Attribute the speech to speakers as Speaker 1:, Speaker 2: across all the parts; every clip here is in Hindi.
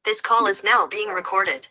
Speaker 1: This call is now being recorded.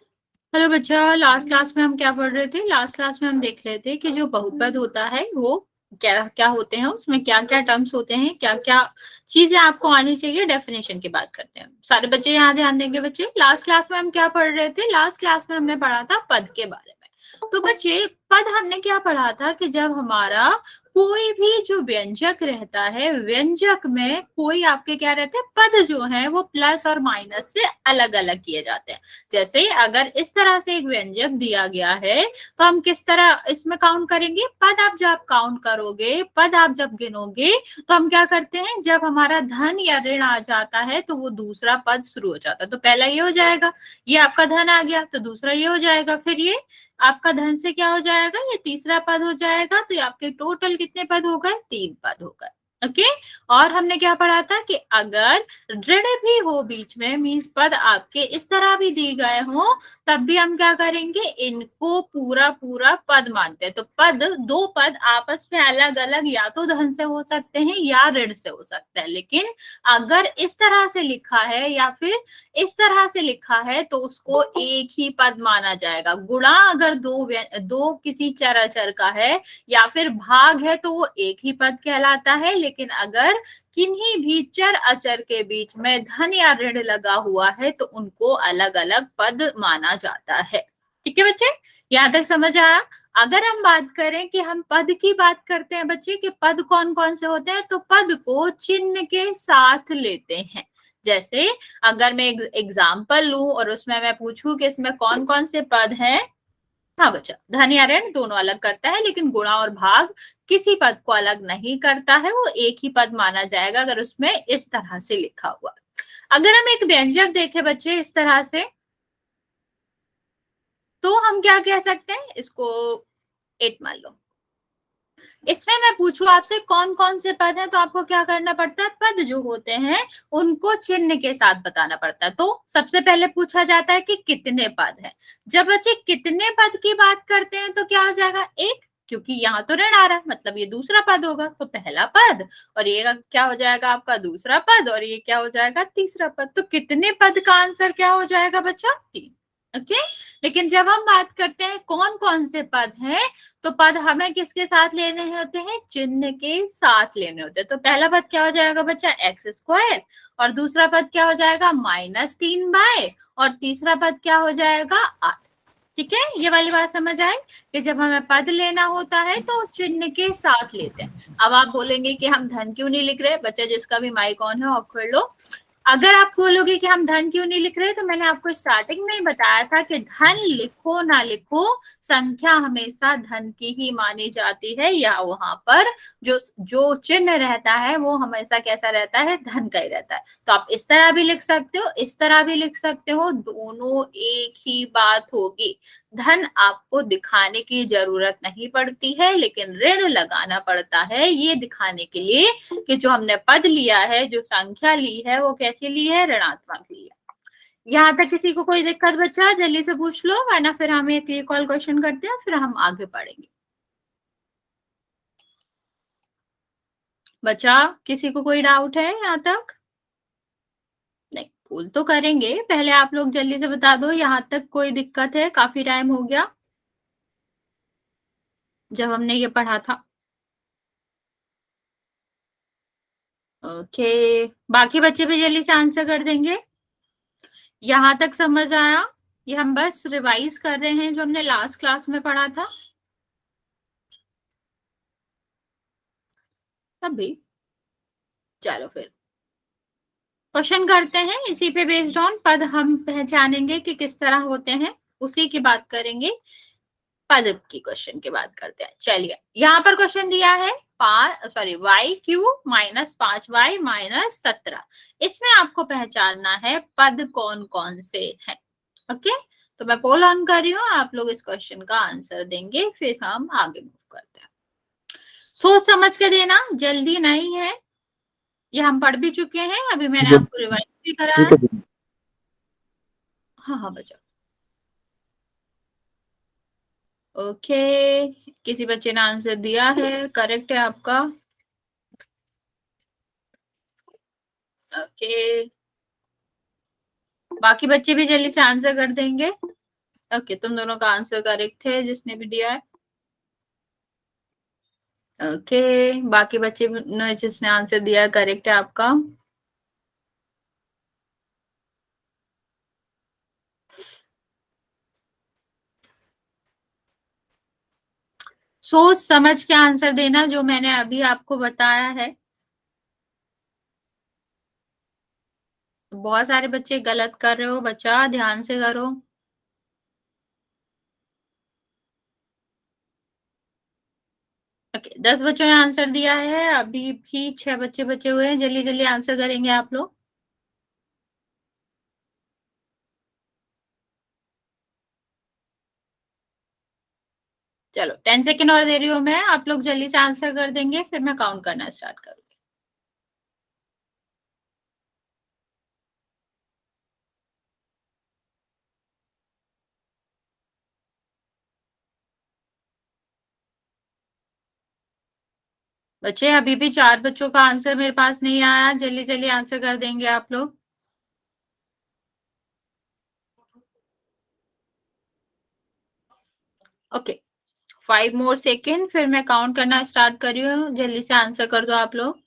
Speaker 2: Hello बच्चा, लास्ट क्लास में हम क्या पढ़ रहे थे? लास्ट क्लास में हम देख रहे थे कि जो बहुपद होता है वो क्या क्या होते हैं, उसमें क्या क्या टर्म्स होते हैं, क्या क्या चीजें आपको आनी चाहिए। डेफिनेशन की बात करते हैं। सारे बच्चे यहाँ ध्यान देंगे। बच्चे, लास्ट क्लास में हम क्या पढ़ रहे थे? लास्ट क्लास में हमने पढ़ा था पद के बारे में। तो बच्चे, पद हमने क्या पढ़ा था कि जब हमारा कोई भी जो व्यंजक रहता है, व्यंजक में कोई आपके क्या रहते हैं, पद जो है वो प्लस और माइनस से अलग अलग किए जाते हैं। जैसे अगर इस तरह से एक व्यंजक दिया गया है तो हम किस तरह इसमें काउंट करेंगे? पद आप जब काउंट करोगे, पद आप जब गिनोगे, तो हम क्या करते हैं, जब हमारा धन या ऋण आ जाता है तो वो दूसरा पद शुरू हो जाता है। तो पहला ये हो जाएगा, ये आपका धन आ गया, तो दूसरा ये हो जाएगा, फिर ये आपका धन से क्या हो जाएगा, ये तीसरा पद हो जाएगा। तो आपके टोटल कितने पद हो गए? 3 पद हो गए। ओके। और हमने क्या पढ़ा था कि अगर ऋण भी हो बीच में, मीन्स पद आपके इस तरह भी दी गए हो, तब भी हम क्या करेंगे, इनको पूरा पूरा पद मानते हैं। तो पद, 2 पद आपस में अलग अलग या तो धन से हो सकते हैं या ऋण से हो सकते हैं, लेकिन अगर इस तरह से लिखा है या फिर इस तरह से लिखा है तो उसको एक ही पद माना जाएगा। गुणा अगर दो किसी चर अचर का है या फिर भाग है तो वो एक ही पद कहलाता है, लेकिन अगर किन्हीं भी चर अचर के बीच में धन या ऋण लगा हुआ है तो उनको अलग अलग पद माना जाता है। ठीक है बच्चे, यहां तक समझ आया? अगर हम बात करें कि हम पद की बात करते हैं बच्चे, कि पद कौन कौन से होते हैं, तो पद को चिन्ह के साथ लेते हैं। जैसे अगर मैं एग्जाम्पल लूं और उसमें मैं पूछूं कि इसमें कौन कौन से पद हैं। हाँ बच्चा, धन या ऋण दोनों अलग करता है, लेकिन गुणा और भाग किसी पद को अलग नहीं करता है, वो एक ही पद माना जाएगा अगर उसमें इस तरह से लिखा हुआ। अगर हम एक व्यंजक देखें बच्चे इस तरह से, तो हम क्या कह सकते हैं, इसको 8 मान लो। इसमें मैं पूछूं आपसे कौन कौन से पद हैं, तो आपको क्या करना पड़ता है, पद जो होते हैं उनको चिन्ह के साथ बताना पड़ता है। तो सबसे पहले पूछा जाता है कि कितने पद हैं। जब बच्चे कितने पद की बात करते हैं तो क्या हो जाएगा, एक, क्योंकि यहाँ तो ऋण आ रहा है, मतलब ये दूसरा पद होगा, तो पहला पद, और ये क्या हो जाएगा आपका दूसरा पद, और ये क्या हो जाएगा तीसरा पद। तो कितने पद का आंसर क्या हो जाएगा बच्चा? 3। ओके। लेकिन जब हम बात करते हैं कौन कौन से पद हैं, तो पद हमें किसके साथ लेने होते हैं? चिन्ह के साथ लेने होते हैं। तो पहला पद क्या हो जाएगा बच्चा? एक्स स्क्वायर, और दूसरा पद क्या हो जाएगा? -3/, और तीसरा पद क्या हो जाएगा? 8। ठीक है, ये वाली बात समझ आई कि जब हमें पद लेना होता है तो चिन्ह के साथ लेते हैं। अब आप बोलेंगे कि हम धन क्यों नहीं लिख रहे? बच्चा, जिसका भी माइक ऑन है ऑफ कर लो। अगर आप बोलोगे कि हम धन क्यों नहीं लिख रहे, तो मैंने आपको स्टार्टिंग में ही बताया था कि धन लिखो ना लिखो, संख्या हमेशा धन की ही मानी जाती है, या वहां पर जो जो चिन्ह रहता है वो हमेशा कैसा रहता है? धन का ही रहता है। तो आप इस तरह भी लिख सकते हो, इस तरह भी लिख सकते हो, दोनों एक ही बात होगी। धन आपको दिखाने की जरूरत नहीं पड़ती है, लेकिन ऋण लगाना पड़ता है ये दिखाने के लिए कि जो हमने पद लिया है, जो संख्या ली है, वो कैसी ली है? ऋणात्मक ली है। यहाँ तक किसी को कोई दिक्कत बच्चा? जल्दी से पूछ लो, वरना फिर हम एक रिकॉल क्वेश्चन करते हैं, फिर हम आगे पढ़ेंगे। बच्चा, किसी को कोई डाउट है यहाँ तक? नहीं, भूल तो करेंगे, पहले आप लोग जल्दी से बता दो यहाँ तक कोई दिक्कत है? काफी टाइम हो गया जब हमने ये पढ़ा था। ओके, बाकी बच्चे भी जल्दी से आंसर कर देंगे। यहाँ तक समझ आया? ये हम बस रिवाइज कर रहे हैं जो हमने लास्ट क्लास में पढ़ा था। तभी चलो फिर क्वेश्चन करते हैं। इसी पे बेस्ड ऑन पद हम पहचानेंगे कि किस तरह होते हैं, उसी की बात करेंगे। पद की क्वेश्चन की बात करते हैं। चलिए, यहाँ पर क्वेश्चन दिया है y³ -5y -17। इसमें आपको पहचानना है पद कौन कौन से हैं। ओके, तो मैं पोल ऑन कर रही हूँ, आप लोग इस क्वेश्चन का आंसर देंगे, फिर हम आगे मूव करते हैं। सोच समझ के देना, जल्दी नहीं है। ये हम पढ़ भी चुके हैं, अभी मैंने आपको रिवाइज भी करा है। हाँ हाँ बच्चा। ओके, किसी बच्चे ने आंसर दिया है, करेक्ट है आपका। ओके, बाकी बच्चे भी जल्दी से आंसर कर देंगे। ओके, तुम दोनों का आंसर करेक्ट है जिसने भी दिया है। ओके, बाकी बच्चे ने जिसने आंसर दिया है करेक्ट है आपका। सोच समझ के आंसर देना जो मैंने अभी आपको बताया है। बहुत सारे बच्चे गलत कर रहे हो, बच्चा ध्यान से करो। ओके, 10 बच्चों ने आंसर दिया है, अभी भी 6 बच्चे बचे हुए हैं, जल्दी जल्दी आंसर करेंगे आप लोग। चलो 10 सेकेंड और दे रही हूँ मैं, आप लोग जल्दी से आंसर कर देंगे, फिर मैं काउंट करना स्टार्ट करूंगी। बच्चे अभी भी 4 बच्चों का आंसर मेरे पास नहीं आया, जल्दी जल्दी आंसर कर देंगे आप लोग। ओके, 5 मोर सेकेंड, फिर मैं काउंट करना स्टार्ट कर रही हूँ, जल्दी से आंसर कर दो आप लोग।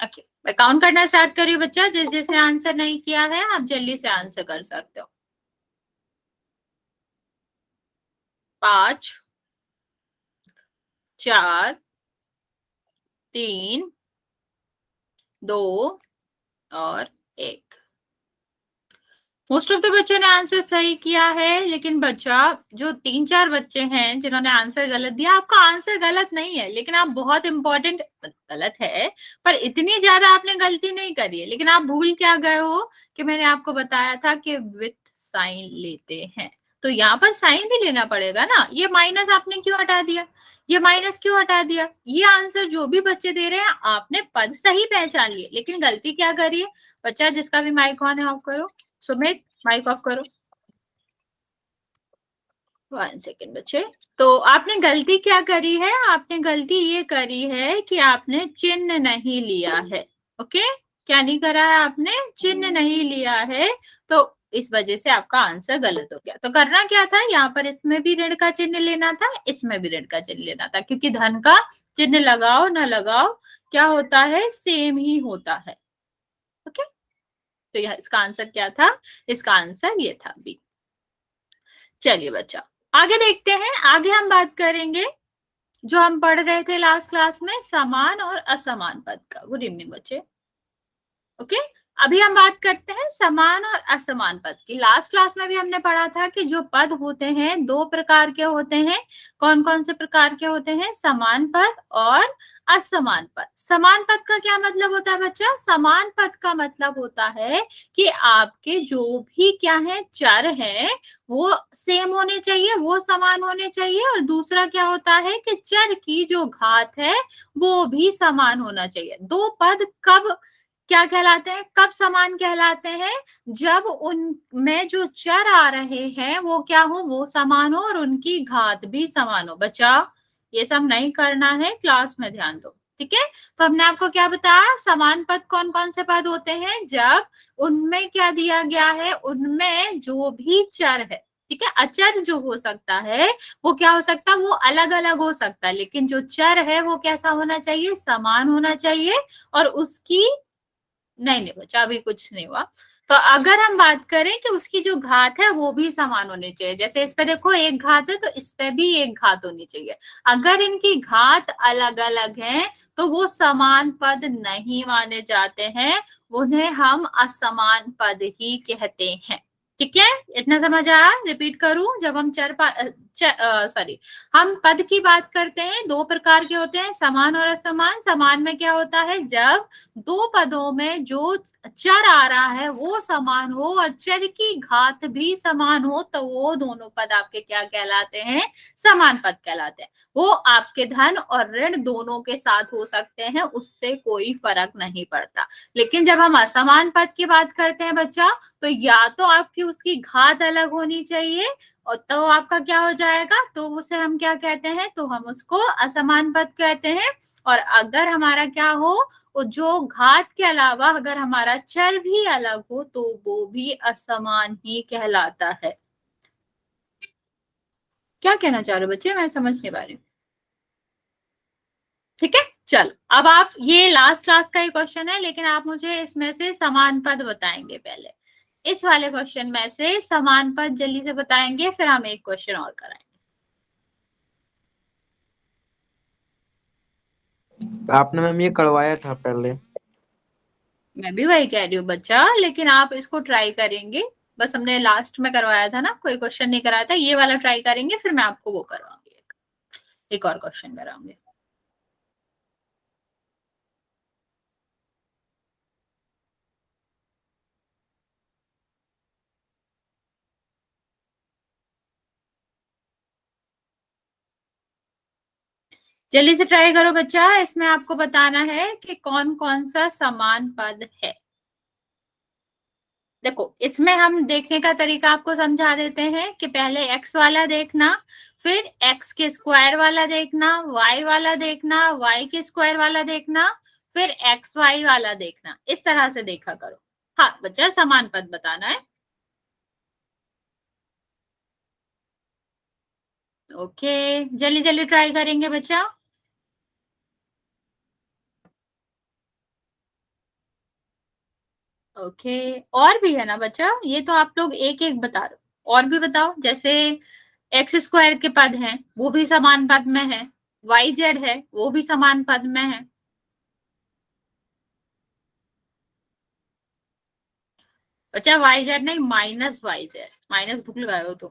Speaker 2: ओके, मैं काउंट करना स्टार्ट कर रही हूँ बच्चा, जिसने आंसर नहीं किया है आप जल्दी से आंसर कर सकते हो। 5, 4, 3, 2 और 1। मोस्ट ऑफ द बच्चों ने आंसर सही किया है, लेकिन बच्चा जो 3-4 बच्चे हैं जिन्होंने आंसर गलत दिया, आपका आंसर गलत नहीं है, लेकिन आप बहुत इंपॉर्टेंट गलत है, पर इतनी ज्यादा आपने गलती नहीं करी है। लेकिन आप भूल क्या गए हो कि मैंने आपको बताया था कि विथ साइन लेते हैं, तो यहाँ पर साइन भी लेना पड़ेगा ना। ये माइनस आपने क्यों हटा दिया, ये माइनस क्यों हटा दिया? ये आंसर जो भी बच्चे दे रहे हैं आपने पद सही पहचान लिए, लेकिन गलती क्या करी है? बच्चा जिसका भी माइक ऑन है ऑफ करो। सुमित माइक ऑफ करो। 1 सेकेंड बच्चे। तो आपने गलती क्या करी है? आपने गलती ये करी है कि आपने चिन्ह नहीं लिया है। ओके, क्या नहीं करा है आपने? चिन्ह नहीं लिया है, तो इस वजह से आपका आंसर गलत हो गया। तो करना क्या था, यहाँ पर इसमें भी ऋण का चिन्ह लेना था, इसमें भी ऋण का चिन्ह लेना था, क्योंकि धन का चिन्ह लगाओ ना लगाओ क्या होता है, सेम ही होता है। ओके, तो यह इसका आंसर क्या था? इसका आंसर ये था बी। चलिए बच्चा, आगे देखते हैं। आगे हम बात करेंगे जो हम पढ़ रहे थे लास्ट क्लास में, समान और असमान पद का। गुड इवनिंग बच्चे। ओके, अभी हम बात करते हैं समान और असमान पद की। लास्ट क्लास में भी हमने पढ़ा था कि जो पद होते हैं 2 प्रकार के होते हैं। कौन कौन से प्रकार के होते हैं? समान पद और असमान पद। समान पद का क्या मतलब होता है बच्चा? समान पद का मतलब होता है कि आपके जो भी क्या है, चर है, वो सेम होने चाहिए, वो समान होने चाहिए। और दूसरा क्या होता है कि चर की जो घात है वो भी समान होना चाहिए। 2 पद कब क्या कहलाते हैं, कब समान कहलाते हैं? जब उनमें जो चर आ रहे हैं वो क्या हो, वो समान हो और उनकी घात भी समान हो। बच्चा ये सब नहीं करना है, क्लास में ध्यान दो, ठीक है। तो हमने आपको क्या बताया, समान पद कौन कौन से पद होते हैं? जब उनमें क्या दिया गया है, उनमें जो भी चर है, ठीक है। अचर जो हो सकता है वो क्या हो सकता है, वो अलग अलग हो सकता है, लेकिन जो चर है वो कैसा होना चाहिए, समान होना चाहिए। और उसकी नहीं नहीं बच्चा, अभी कुछ नहीं हुआ। तो अगर हम बात करें कि उसकी जो घात है वो भी समान होनी चाहिए, जैसे इस पे देखो 1 घात है तो इस पे भी 1 घात होनी चाहिए। अगर इनकी घात अलग अलग है तो वो समान पद नहीं माने जाते हैं, उन्हें हम असमान पद ही कहते हैं। ठीक है, इतना समझ आया? रिपीट करूं, जब हम सॉरी, हम पद की बात करते हैं 2 प्रकार के होते हैं, समान और असमान। समान में क्या होता है, जब 2 पदों में जो चर आ रहा है वो समान हो और चर की घात भी समान हो, तो वो दोनों पद आपके क्या कहलाते हैं, समान पद कहलाते हैं। वो आपके धन और ऋण दोनों के साथ हो सकते हैं, उससे कोई फर्क नहीं पड़ता। लेकिन जब हम असमान पद की बात करते हैं बच्चा, तो या तो आपकी उसकी घात अलग होनी चाहिए और तो आपका क्या हो जाएगा, तो उसे हम क्या कहते हैं, तो हम उसको असमान पद कहते हैं। और अगर हमारा क्या हो, जो घात के अलावा अगर हमारा चर भी अलग हो तो वो भी असमान ही कहलाता है। क्या कहना चाह रहे हो बच्चे, मैं समझ नहीं पा रही हूँ। ठीक है, चल अब आप, ये लास्ट क्लास का ही क्वेश्चन है, लेकिन आप मुझे इसमें से समान पद बताएंगे पहले। इस वाले क्वेश्चन में से समान पद जल्दी से बताएंगे, फिर हम एक क्वेश्चन और कराएंगे।
Speaker 3: आपने मैम ये करवाया था पहले।
Speaker 2: मैं भी वही कह रही हूँ बच्चा, लेकिन आप इसको ट्राई करेंगे। बस हमने लास्ट में करवाया था ना, कोई क्वेश्चन नहीं कराया था, ये वाला ट्राई करेंगे, फिर मैं आपको वो करवाऊंगी, एक और क्वेश्चन कराऊंगी। जल्दी से ट्राई करो बच्चा, इसमें आपको बताना है कि कौन कौन सा समान पद है। देखो, इसमें हम देखने का तरीका आपको समझा देते हैं कि पहले x वाला देखना, फिर x के स्क्वायर वाला देखना, y वाला देखना, y के स्क्वायर वाला देखना, फिर xy वाला देखना। इस तरह से देखा करो। हाँ बच्चा, समान पद बताना है। ओके, जल्दी जल्दी ट्राई करेंगे बच्चा। ओके, और भी है ना बच्चा, ये तो आप लोग एक एक बता रहे हो, और भी बताओ। जैसे एक्स स्क्वायर के पद हैं, वो भी समान पद में है। वाई जेड है, वो भी समान पद में है। बच्चा वाई जेड नहीं, माइनस वाई जेड, माइनस भूल गए हो तुम।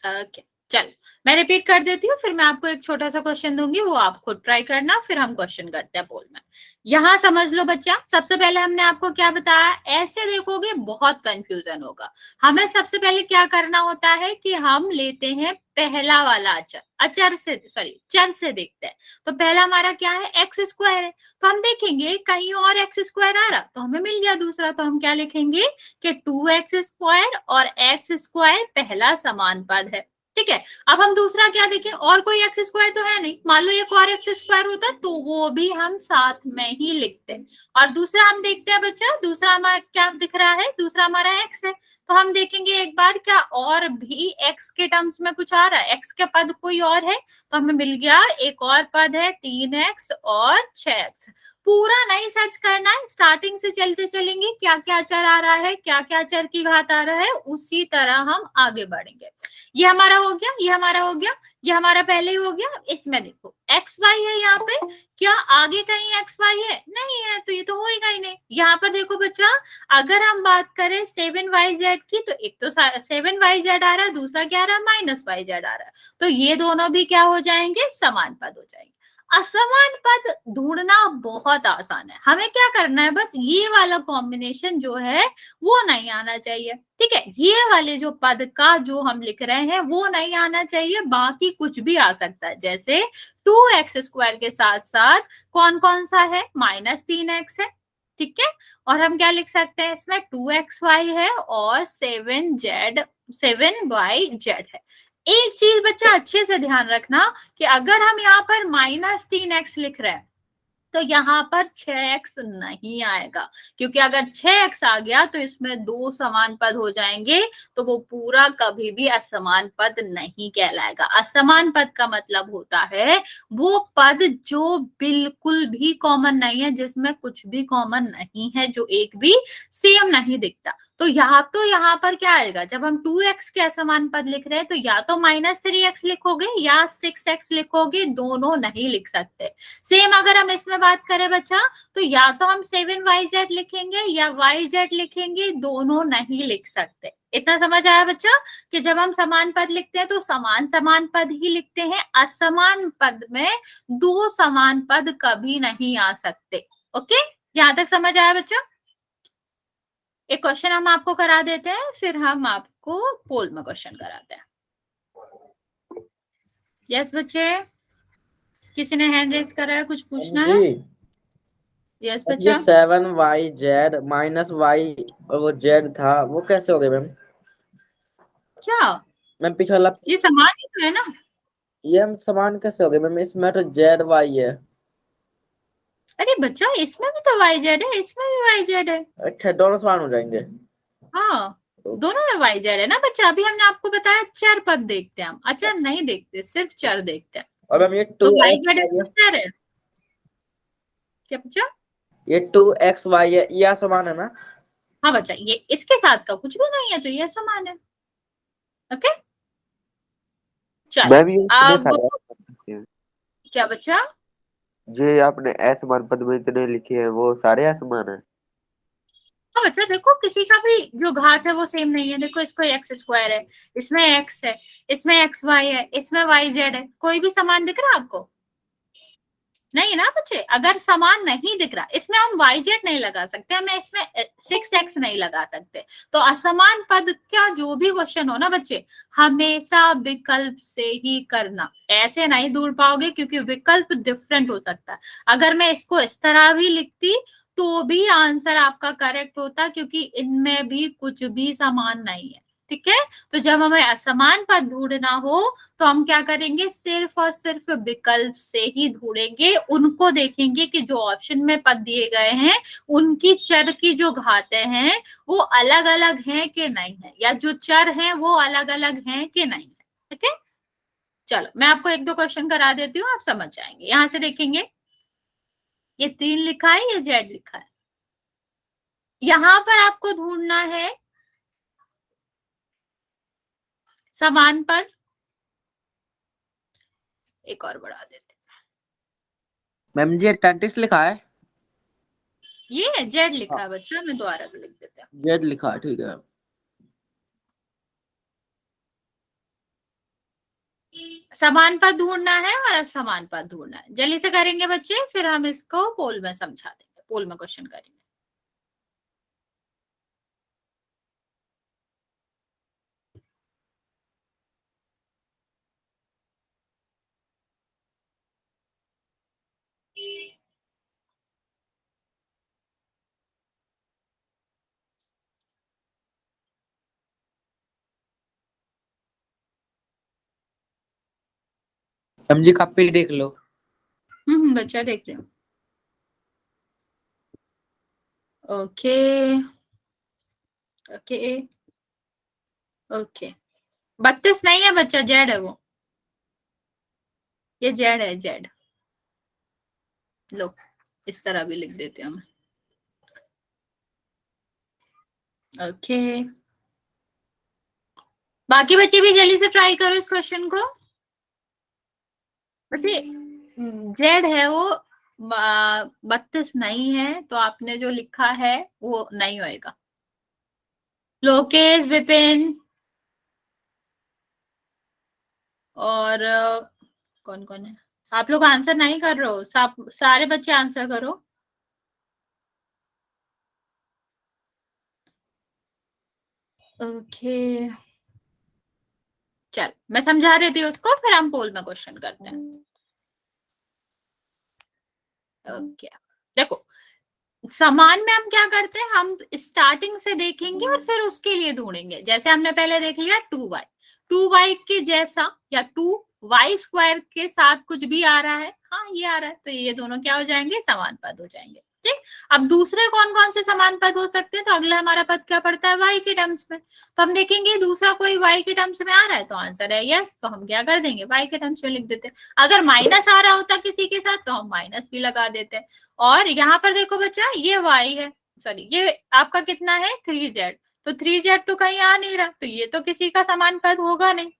Speaker 2: ओके, चल मैं रिपीट कर देती हूँ, फिर मैं आपको एक छोटा सा क्वेश्चन दूंगी, वो आप खुद ट्राई करना, फिर हम क्वेश्चन करते हैं पोल में। यहाँ समझ लो बच्चा, सबसे पहले हमने आपको क्या बताया, ऐसे देखोगे बहुत कंफ्यूजन होगा। हमें सबसे पहले क्या करना होता है कि हम लेते हैं पहला वाला अचर, अचर से सॉरी चर से देखते हैं। तो पहला हमारा क्या है, एक्स स्क्वायर है। तो हम देखेंगे कहीं और एक्स स्क्वायर आ रहा, तो हमें मिल गया दूसरा, तो हम क्या लिखेंगे कि 2x स्क्वायर और एक्स स्क्वायर पहला समान पद है। ठीक है, अब हम दूसरा क्या देखें, और कोई एक्स स्क्वायर तो है नहीं, मान लो एक और एक्स स्क्वायर होता तो वो भी हम साथ में ही लिखते हैं। और दूसरा हम देखते हैं बच्चा, दूसरा हमारा क्या दिख रहा है, दूसरा हमारा एक्स है। तो हम देखेंगे एक बार, क्या और भी एक्स के टर्म्स में कुछ आ रहा है, एक्स का पद कोई और है, तो हमें मिल गया एक और पद है 3x और 6x। पूरा नहीं सर्च करना है, स्टार्टिंग से चलते चलेंगे, क्या क्या चर आ रहा है, क्या क्या चर की घात आ रहा है, उसी तरह हम आगे बढ़ेंगे। ये हमारा हो गया, ये हमारा हो गया, ये हमारा पहले ही हो गया। इसमें देखो एक्स वाई है यहाँ पे, क्या आगे कहीं एक्स वाई है, नहीं है, तो ये तो होएगा ही नहीं। यहाँ पर देखो बच्चा, अगर हम बात करें 7yz की, तो एक तो 7yz आ रहा है, दूसरा क्या आ रहा है, -yz आ रहा है। तो ये दोनों भी क्या हो जाएंगे, समान पद हो जाएंगे। असमान पद ढूंढना बहुत आसान है, हमें क्या करना है, बस ये वाला कॉम्बिनेशन जो है वो नहीं आना चाहिए। ठीक है, ये वाले जो पद का जो हम लिख रहे हैं वो नहीं आना चाहिए, बाकी कुछ भी आ सकता है। जैसे 2x स्क्वायर के साथ साथ कौन कौन सा है, -3x है। ठीक है, और हम क्या लिख सकते हैं इसमें, 2xy है और 7y z है। एक चीज बच्चा अच्छे से ध्यान रखना कि अगर हम यहाँ पर -3x लिख रहे हैं, तो यहाँ पर 6x नहीं आएगा, क्योंकि अगर 6x आ गया तो इसमें दो समान पद हो जाएंगे, तो वो पूरा कभी भी असमान पद नहीं कहलाएगा। असमान पद का मतलब होता है वो पद जो बिल्कुल भी कॉमन नहीं है, जिसमें कुछ भी कॉमन नहीं है, जो एक भी सेम नहीं दिखता। तो यहाँ पर क्या आएगा, जब हम 2x के असमान पद लिख रहे हैं, तो या तो -3x लिखोगे या 6x लिखोगे, दोनों नहीं लिख सकते। सेम अगर हम इसमें बात करें बच्चा, तो या तो हम 7yz लिखेंगे या yz लिखेंगे, दोनों नहीं लिख सकते। इतना समझ आया बच्चा, कि जब हम समान पद लिखते हैं तो समान समान पद ही लिखते हैं, असमान पद में दो समान पद कभी नहीं आ सकते। ओके, यहां तक समझ आया बच्चा। एक क्वेश्चन हम आपको करा देते हैं, फिर हम आपको पोल में क्वेश्चन कराते हैं। यस बच्चे, किसी ने हैंड रेज करा है, कुछ पूछना है।
Speaker 3: जी
Speaker 2: यस
Speaker 3: ये
Speaker 2: बच्चा।
Speaker 3: 7YZ माइनस वाई और वो जेड था, वो कैसे हो गए मैम?
Speaker 2: क्या
Speaker 3: मैम पीछे वाला,
Speaker 2: ये समान ही तो है ना?
Speaker 3: ये हम समान कैसे हो गए मैम? इसमें तो जेड वाई है।
Speaker 2: अरे बच्चा इसमें भी तो वाई जेड है, इसमें भी वाई जेड है।
Speaker 3: अच्छा, दोनों समान हो जाएंगे।
Speaker 2: हाँ दोनों में वाई जेड है ना बच्चा। अभी हमने आपको बताया चर पद देखते हैं हम, अचर नहीं देखते, सिर्फ चर देखते हैं।
Speaker 3: और मैम ये
Speaker 2: तो
Speaker 3: two
Speaker 2: Y
Speaker 3: X
Speaker 2: Z
Speaker 3: Y
Speaker 2: इसमें
Speaker 3: है,
Speaker 2: चर है क्या बच्चा?
Speaker 3: ये 2XY है, ये समान है ना?
Speaker 2: हाँ बच्चा, ये इसके साथ का कुछ भी नहीं है तो ये समान है। ओके चलो
Speaker 4: मैम ये इतने
Speaker 2: अब
Speaker 4: सारे पद लिखे हैं,
Speaker 2: क्या बच्चा?
Speaker 4: जो आपने असमान पद में इतने लिखे हैं वो सारे असमान है।
Speaker 2: हाँ बच्चा देखो किसी का भी जो घात है वो सेम नहीं है। देखो इसको एक्स स्क्वायर है, इसमें एक्स है, इसमें एक्स वाई है, इसमें वाई जेड है। कोई भी समान दिख रहा है आपको? नहीं ना बच्चे। अगर समान नहीं दिख रहा, इसमें हम वाई जेड नहीं लगा सकते, हमें इसमें 6x नहीं लगा सकते। तो असमान पद का जो भी क्वेश्चन हो ना बच्चे, हमेशा विकल्प से ही करना। ऐसे नहीं ढूंढ पाओगे क्योंकि विकल्प डिफरेंट हो सकता है। अगर मैं इसको इस तरह भी लिखती तो भी आंसर आपका करेक्ट होता, क्योंकि इनमें भी कुछ भी समान नहीं है। ठीक है, तो जब हमें असमान पद ढूंढना हो तो हम क्या करेंगे, सिर्फ और सिर्फ विकल्प से ही ढूंढेंगे। उनको देखेंगे कि जो ऑप्शन में पद दिए गए हैं उनकी चर की जो घातें हैं वो अलग अलग हैं कि नहीं है, या जो चर हैं वो अलग अलग हैं कि नहीं है। ठीक है, चलो मैं आपको एक दो क्वेश्चन करा देती हूँ, आप समझ जाएंगे। यहां से देखेंगे ये 3 लिखा है, ये जेड लिखा है। यहां पर आपको ढूंढना है समान पद। एक और बढ़ा देते,
Speaker 3: मैम जी 33 लिखा है।
Speaker 2: ये जेड लिखा
Speaker 3: हाँ,
Speaker 2: है बच्चा, मैं दोबारा लिख देते हैं।
Speaker 3: जेड लिखा है, ठीक है।
Speaker 2: समान पद ढूंढना है और असमान पद ढूंढना है। जल्दी से करेंगे बच्चे, फिर हम इसको पोल में समझा देंगे, पोल में क्वेश्चन करेंगे।
Speaker 3: मैम जी कॉपी देख लो।
Speaker 2: बच्चा देख रहे हो? Okay okay okay. 32 नहीं है बच्चा, जेड है वो, ये जेड है, जेड। लो इस तरह भी लिख देते हैं हम। ओके, बाकी बच्चे भी जल्दी से ट्राई करो इस क्वेश्चन को। बच्चे जेड है वो, 32 नहीं है, तो आपने जो लिखा है वो नहीं होएगा। लोकेश, विपिन और कौन कौन है? आप लोग आंसर नहीं कर रहे हो, सारे बच्चे आंसर करो। ओके चल मैं समझा देती हूँ उसको, फिर हम पोल में क्वेश्चन करते हैं। ओके देखो, समान में हम क्या करते हैं, हम स्टार्टिंग से देखेंगे और फिर उसके लिए ढूंढेंगे। जैसे हमने पहले देख लिया 2y के जैसा, या 2y स्क्वायर के साथ कुछ भी आ रहा है, हाँ ये आ रहा है, तो ये दोनों क्या हो जाएंगे, समान पद हो जाएंगे। ठीक, अब दूसरे कौन कौन से समान पद हो सकते हैं, तो अगला हमारा पद क्या पड़ता है, y के टर्म्स में। तो हम देखेंगे दूसरा कोई y के टर्म्स में आ रहा है तो आंसर है यस, तो हम क्या कर देंगे, y के टर्म्स में लिख देते हैं। अगर माइनस आ रहा होता किसी के साथ तो हम माइनस भी लगा देते हैं। और यहाँ पर देखो बच्चा ये y है, सॉरी ये आपका कितना है 3z, तो 3z तो कहीं आ नहीं रहा, तो ये तो किसी का समान पद होगा नहीं।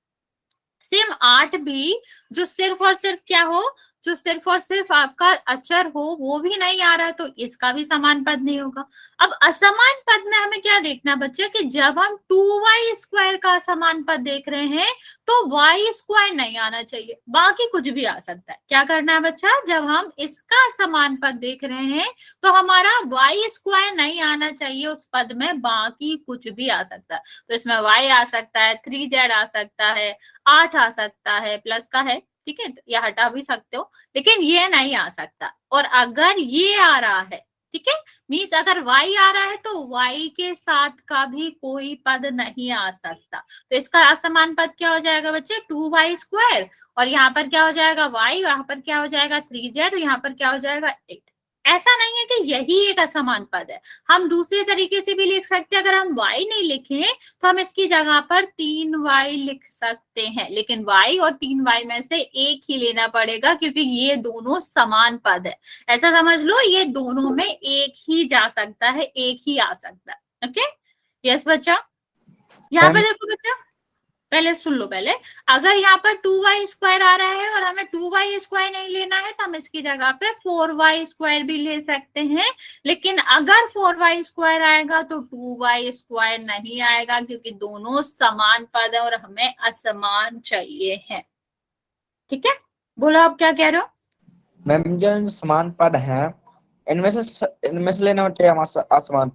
Speaker 2: सेम 8 भी जो सिर्फ और सिर्फ क्या हो, जो सिर्फ और सिर्फ आपका अचर हो वो भी नहीं आ रहा है, तो इसका भी समान पद नहीं होगा। अब असमान पद में हमें क्या देखना बच्चे, कि जब हम 2y स्क्वायर का असमान पद देख रहे हैं तो y स्क्वायर नहीं आना चाहिए, बाकी कुछ भी आ सकता है। क्या करना है बच्चा, जब हम इसका समान पद देख रहे हैं तो हमारा y स्क्वायर नहीं आना चाहिए उस पद में, बाकी कुछ भी आ सकता है। तो इसमें y आ सकता है, 3z आ सकता है, 8 आ सकता है, प्लस का है, ठीक है, या हटा भी सकते हो, लेकिन ये नहीं आ सकता। और अगर ये आ रहा है ठीक है, मीन्स अगर y आ रहा है तो y के साथ का भी कोई पद नहीं आ सकता। तो इसका असमान पद क्या हो जाएगा बच्चे, 2y², और यहाँ पर क्या हो जाएगा y, यहाँ पर क्या हो जाएगा 3z, और यहाँ पर क्या हो जाएगा 8। ऐसा नहीं है कि यही एक असमान पद है, हम दूसरे तरीके से भी लिख सकते हैं। अगर हम y नहीं लिखें तो हम इसकी जगह पर 3y लिख सकते हैं, लेकिन y और 3y में से एक ही लेना पड़ेगा क्योंकि ये दोनों समान पद है। ऐसा समझ लो ये दोनों में एक ही जा सकता है, एक ही आ सकता है। ओके, यस बच्चा। यहाँ पे देखो बच्चा, पहले सुन लो, पहले अगर यहाँ पर 2y² आ रहा है और हमें 2y² नहीं लेना है तो हम इसकी जगह पे 4y² भी ले सकते हैं, लेकिन अगर 4y² आएगा तो 2y² नहीं आएगा क्योंकि दोनों समान पद है और हमें असमान चाहिए है। ठीक है, बोलो आप क्या कह रहे हो।
Speaker 3: मैम जो समान पद है इनमें से लेना होते हैं असमान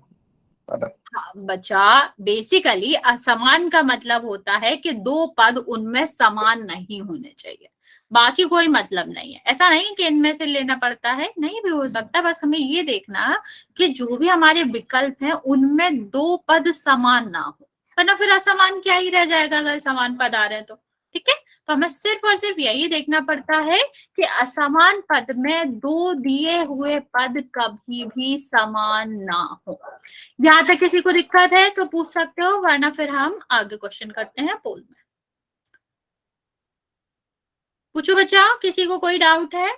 Speaker 3: पद।
Speaker 2: हाँ, बच्चा बेसिकली असमान का मतलब होता है कि दो पद उनमें समान नहीं होने चाहिए, बाकी कोई मतलब नहीं है। ऐसा नहीं कि इनमें से लेना पड़ता है, नहीं भी हो सकता, बस हमें ये देखना कि जो भी हमारे विकल्प हैं उनमें दो पद समान ना हो, वरना फिर असमान क्या ही रह जाएगा अगर समान पद आ रहे हैं तो। ठीक है, तो हमें सिर्फ और सिर्फ यही देखना पड़ता है कि असमान पद में दो दिए हुए पद कभी भी समान ना हो। यहाँ तक किसी को दिक्कत है तो पूछ सकते हो, वरना फिर हम आगे क्वेश्चन करते हैं पोल में। पूछो बच्चा, किसी को कोई डाउट है।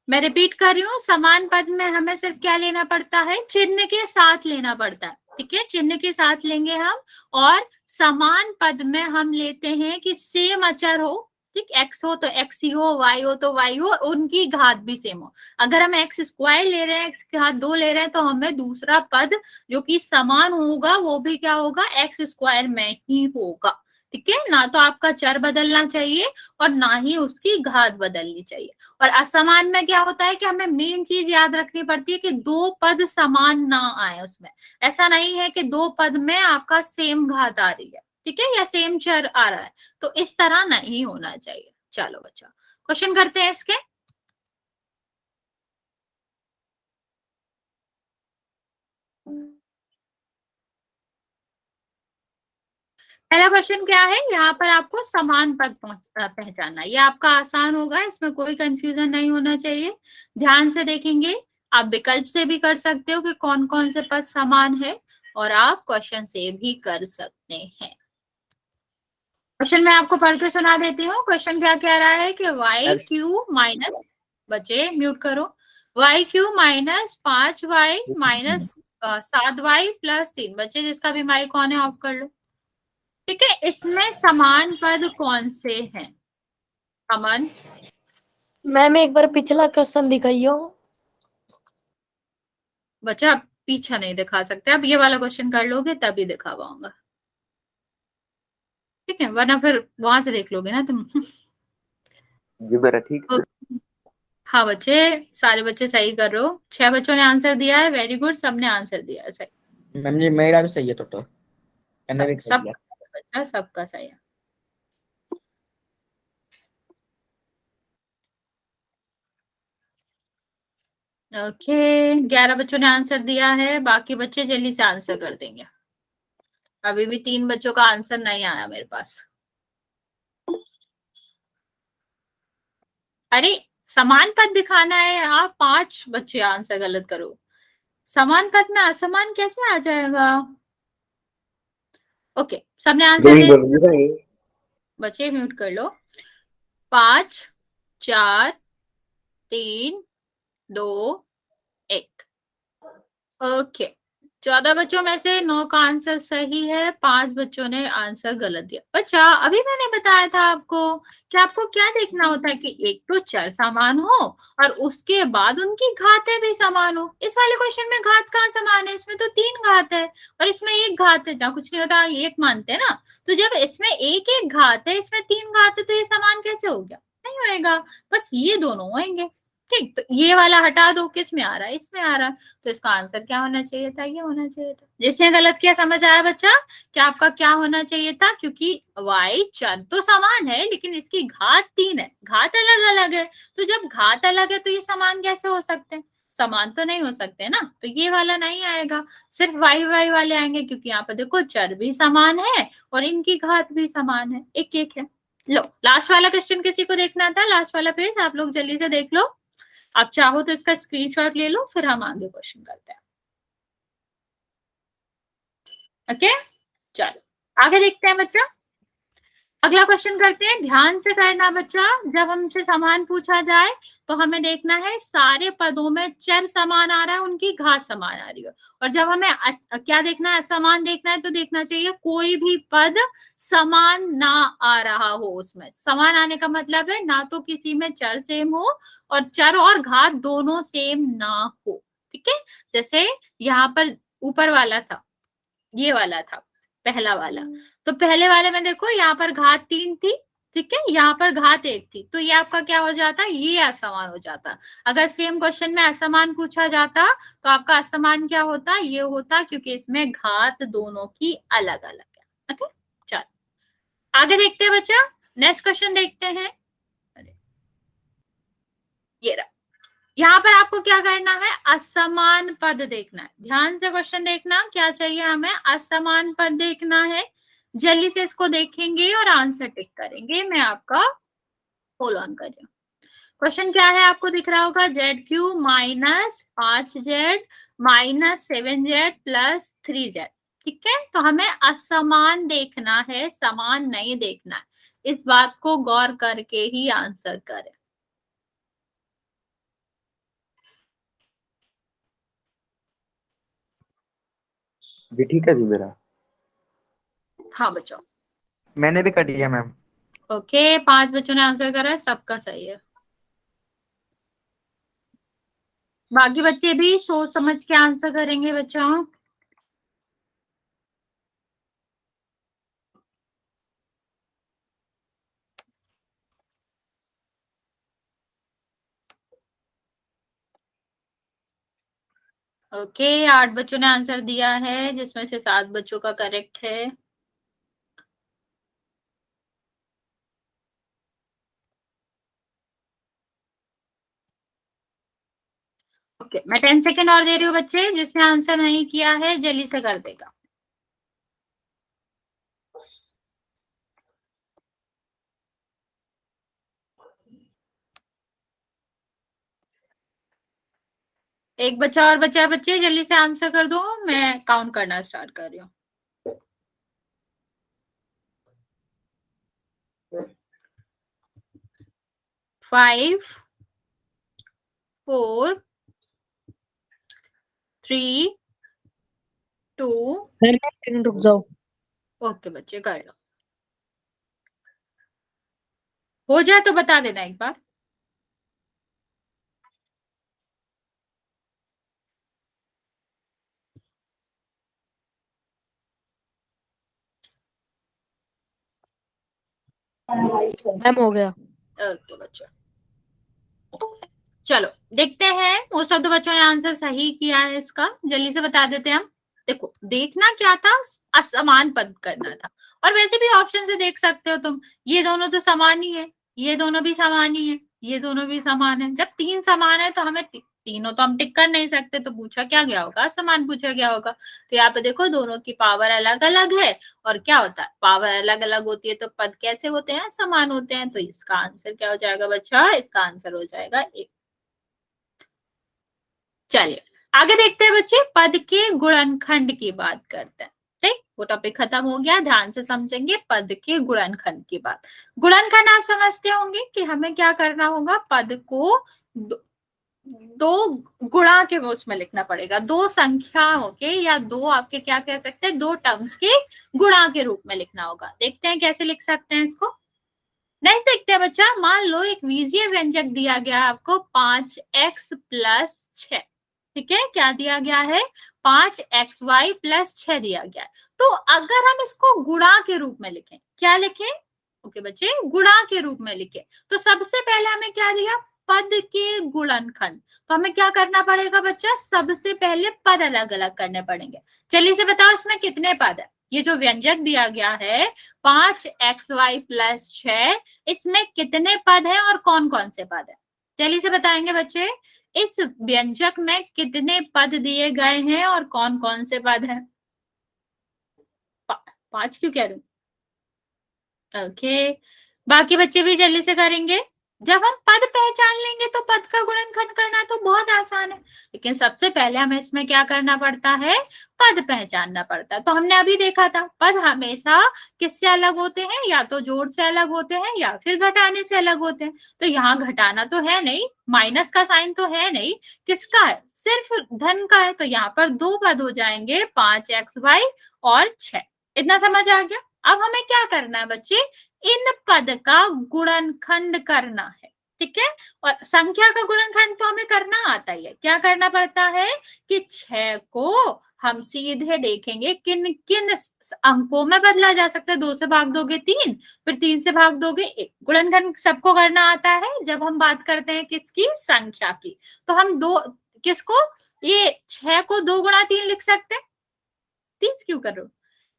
Speaker 2: मैं रिपीट कर रही हूँ, समान पद में हमें सिर्फ क्या लेना पड़ता है, चिन्ह के साथ लेना पड़ता है। ठीक है, चिन्ह के साथ लेंगे हम, और समान पद में हम लेते हैं कि सेम अचर हो। ठीक, x हो तो x ही हो, y हो तो y हो, और उनकी घात भी सेम हो। अगर हम x² ले रहे हैं, x की घात 2 ले रहे हैं, तो हमें दूसरा पद जो कि समान होगा वो भी क्या होगा, x² में ही होगा। ठीक है, ना तो आपका चर बदलना चाहिए और ना ही उसकी घात बदलनी चाहिए। और असमान में क्या होता है कि हमें मेन चीज याद रखनी पड़ती है कि दो पद समान ना आए उसमें। ऐसा नहीं है कि दो पद में आपका सेम घात आ रही है, ठीक है, या सेम चर आ रहा है, तो इस तरह नहीं होना चाहिए। चलो बच्चा, क्वेश्चन करते हैं इसके। पहला क्वेश्चन क्या है, यहाँ पर आपको समान पद पहचानना। ये आपका आसान होगा, इसमें कोई कंफ्यूजन नहीं होना चाहिए। ध्यान से देखेंगे, आप विकल्प से भी कर सकते हो कि कौन कौन से पद समान है, और आप क्वेश्चन से भी कर सकते हैं। क्वेश्चन मैं आपको पढ़ के सुना देती हूँ। क्वेश्चन क्या कह रहा है कि y³ माइनस, बच्चे म्यूट करो, y³ minus 5y minus 7y plus 3। बच्चे जिसका भी माइक ऑन है ऑफ कर लो। ठीक है, इसमें समान पद कौन से हैं। अमन,
Speaker 5: मैम एक बार पिछला क्वेश्चन दिखाइयो।
Speaker 2: बच्चा आप पीछा नहीं दिखा सकते, आप ये वाला क्वेश्चन कर लोगे तभी दिखा पाऊंगा। ठीक है, वरना फिर वहां से देख लोगे ना तुम।
Speaker 4: जी मेरा ठीक है।
Speaker 2: हाँ बच्चे, सारे बच्चे सही कर रहे हो। 6 बच्चों ने आंसर दिया है, वेरी गुड, सबने आंसर दिया है सही।
Speaker 3: मैम जी मेरा भी सही है तो
Speaker 2: बच्चा सबका सही है। ओके, 11 बच्चों ने आंसर दिया है, बाकी बच्चे जल्दी से आंसर कर देंगे। अभी भी 3 बच्चों का आंसर नहीं आया मेरे पास। अरे समान पद दिखाना है, आप 5 बच्चे आंसर गलत करो। समान पद में असमान कैसे आ जाएगा। ओके, सबने आंसर दे, बच्चे म्यूट कर लो। 5 4 3 2 1। ओके, 14 बच्चों में से 9 का आंसर सही है, 5 बच्चों ने आंसर गलत दिया। बच्चा अभी मैंने बताया था आपको कि आपको क्या देखना होता है कि एक तो चर समान हो और उसके बाद उनकी घातें भी समान हो। इस वाले क्वेश्चन में घात कहाँ समान है, इसमें तो 3 घात है और इसमें 1 घात है। जहाँ कुछ नहीं होता 1 मानते हैं ना, तो जब इसमें 1 घात है, इसमें 3 घात है, तो ये समान कैसे हो गया, नहीं होएगा। बस ये दोनों होंगे। ठीक, तो ये वाला हटा दो, किस में आ रहा है, इसमें आ रहा है, तो इसका आंसर क्या होना चाहिए था, ये होना चाहिए था। जिसने गलत किया समझ आया बच्चा कि आपका क्या होना चाहिए था, क्योंकि y चर तो समान है लेकिन इसकी घात 3 है, घात अलग अलग है, तो जब घात अलग है तो ये समान कैसे हो सकते हैं, समान तो नहीं हो सकते ना, तो ये वाला नहीं आएगा, सिर्फ y वाले आएंगे, क्योंकि यहाँ पर देखो चर भी समान है और इनकी घात भी समान है, एक एक है। लो लास्ट वाला क्वेश्चन किसी को देखना था, लास्ट वाला पेज आप लोग जल्दी से देख लो, आप चाहो तो इसका स्क्रीनशॉट ले लो, फिर हम आगे क्वेश्चन करते हैं। ओके चलो आगे देखते हैं बच्चा, अगला क्वेश्चन करते हैं, ध्यान से करना बच्चा, जब हमसे समान पूछा जाए तो हमें देखना है सारे पदों में चर समान आ रहा है, उनकी घात समान आ रही है, और जब हमें क्या देखना है, असमान देखना है, तो देखना चाहिए कोई भी पद समान ना आ रहा हो, उसमें समान आने का मतलब है ना तो किसी में चर सेम हो और चर और घात दोनों सेम ना हो, ठीक है। जैसे यहाँ पर ऊपर वाला था, ये वाला था पहला वाला, तो पहले वाले में देखो यहाँ पर घात 3 थी, ठीक है, यहाँ पर घात 1 थी, तो ये आपका क्या हो जाता, ये असमान हो जाता। अगर सेम क्वेश्चन में असमान पूछा जाता तो आपका असमान क्या होता, ये होता, क्योंकि इसमें घात दोनों की अलग अलग है। ओके चलो आगे देखते हैं बच्चा, नेक्स्ट क्वेश्चन देखते हैं। ये रहा, यहाँ पर आपको क्या करना है, असमान पद देखना है, ध्यान से क्वेश्चन देखना, क्या चाहिए हमें, असमान पद देखना है, जल्दी से इसको देखेंगे और आंसर टिक करेंगे, मैं आपका फॉल ऑन कर रही हूँ। क्वेश्चन क्या है आपको दिख रहा होगा, ZQ minus 5Z minus 7Z plus 3Z, ठीक है, तो हमें असमान देखना है, समान नहीं देखना है, इस बात को गौर करके ही आंसर करें।
Speaker 4: जी ठीक है जी मेरा।
Speaker 2: हाँ बच्चों,
Speaker 3: मैंने भी कर दिया मैम।
Speaker 2: ओके 5 बच्चों ने आंसर करा है, सबका सही है, बाकी बच्चे भी सोच समझ के आंसर करेंगे बच्चों। ओके 8 बच्चों ने आंसर दिया है, जिसमें से 7 बच्चों का करेक्ट है। ओके मैं 10 सेकेंड और दे रही हूँ बच्चे, जिसने आंसर नहीं किया है जल्दी से कर देगा। एक बच्चा और बचा है बच्चे, जल्दी से आंसर कर दो, मैं काउंट करना स्टार्ट कर रही हूँ। 5 4 3 2
Speaker 5: रुक जाओ।
Speaker 2: ओके बच्चे कर लो, हो जाए तो बता देना एक बार।
Speaker 5: मैम हो गया।
Speaker 2: ओके बच्चों चलो देखते हैं, मोस्ट ऑफ द बच्चों ने आंसर सही किया है, इसका जल्दी से बता देते हैं हम। देखो देखना क्या था, असमान पद करना था, और वैसे भी ऑप्शन से देख सकते हो तुम, ये दोनों तो समान ही है, ये दोनों भी समान ही है, ये दोनों भी समान है, जब 3 समान है तो हमें तीनों तो हम टिक कर नहीं सकते, तो पूछा क्या गया होगा, समान पूछा गया होगा। तो यहाँ पे देखो दोनों की पावर अलग अलग है, और क्या होता है, पावर अलग अलग होती है तो पद कैसे होते हैं, समान होते हैं, तो इसका आंसर क्या हो जाएगा बच्चा, इसका आंसर हो जाएगा 1। चलिए आगे देखते हैं बच्चे, पद के गुणनखंड की बात करते हैं, ठीक, वो टॉपिक खत्म हो गया, ध्यान से समझेंगे पद के गुणनखंड की बात। गुणनखंड आप समझते होंगे कि हमें क्या करना होगा, पद को दो गुणा के उसमें लिखना पड़ेगा, दो संख्याओं के, या दो आपके क्या कह सकते हैं, दो टर्म्स के गुणा के रूप में लिखना होगा। देखते हैं कैसे लिख सकते हैं इसको। नेक्स्ट देखते हैं बच्चा, मान लो एक वीजीय व्यंजक दिया गया है आपको 5x प्लस 6, ठीक है, क्या दिया गया है, 5xy प्लस 6 दिया गया है, तो अगर हम इसको गुणा के रूप में लिखें, क्या लिखें, ओके बच्चे गुणा के रूप में लिखें, तो सबसे पहले हमें क्या दिया, पद के गुणनखंड। तो हमें क्या करना पड़ेगा बच्चा, सबसे पहले पद अलग अलग करने पड़ेंगे। चलिए से बताओ इसमें कितने पद है। ये जो व्यंजक दिया गया है 5xy + 6, इसमें कितने पद हैं और कौन कौन से पद है। चलिए से बताएंगे बच्चे, इस व्यंजक में कितने पद दिए गए हैं और कौन कौन से पद हैं। 5 क्यों कह रहे हो। ओके, बाकी बच्चे भी जल्दी से करेंगे। जब हम पद पहचान लेंगे तो पद का गुणनखंड करना तो बहुत आसान है, लेकिन सबसे पहले हमें इसमें क्या करना पड़ता है, पद पहचानना पड़ता है। तो हमने अभी देखा था पद हमेशा किससे अलग होते हैं, या तो जोड़ से अलग होते हैं या फिर घटाने से अलग होते हैं। तो यहाँ घटाना तो है नहीं, माइनस का साइन तो है नहीं, किसका है, सिर्फ धन का है। तो यहाँ पर 2 पद हो जाएंगे, 5xy और 6। इतना समझ आ गया। अब हमें क्या करना है बच्चे, इन पद का गुणनखंड करना है, ठीक है। और संख्या का गुणनखंड तो हमें करना आता ही है। क्या करना पड़ता है कि 6 को हम सीधे देखेंगे किन किन अंकों में बदला जा सकता है। 2 से भाग दोगे 3, फिर 3 से भाग दोगे 1। गुणनखंड सबको करना आता है जब हम बात करते हैं किसकी, संख्या की। तो हम किसको, ये 6 को 2 × 3 लिख सकते हैं। 30 क्यों कर रहे हो,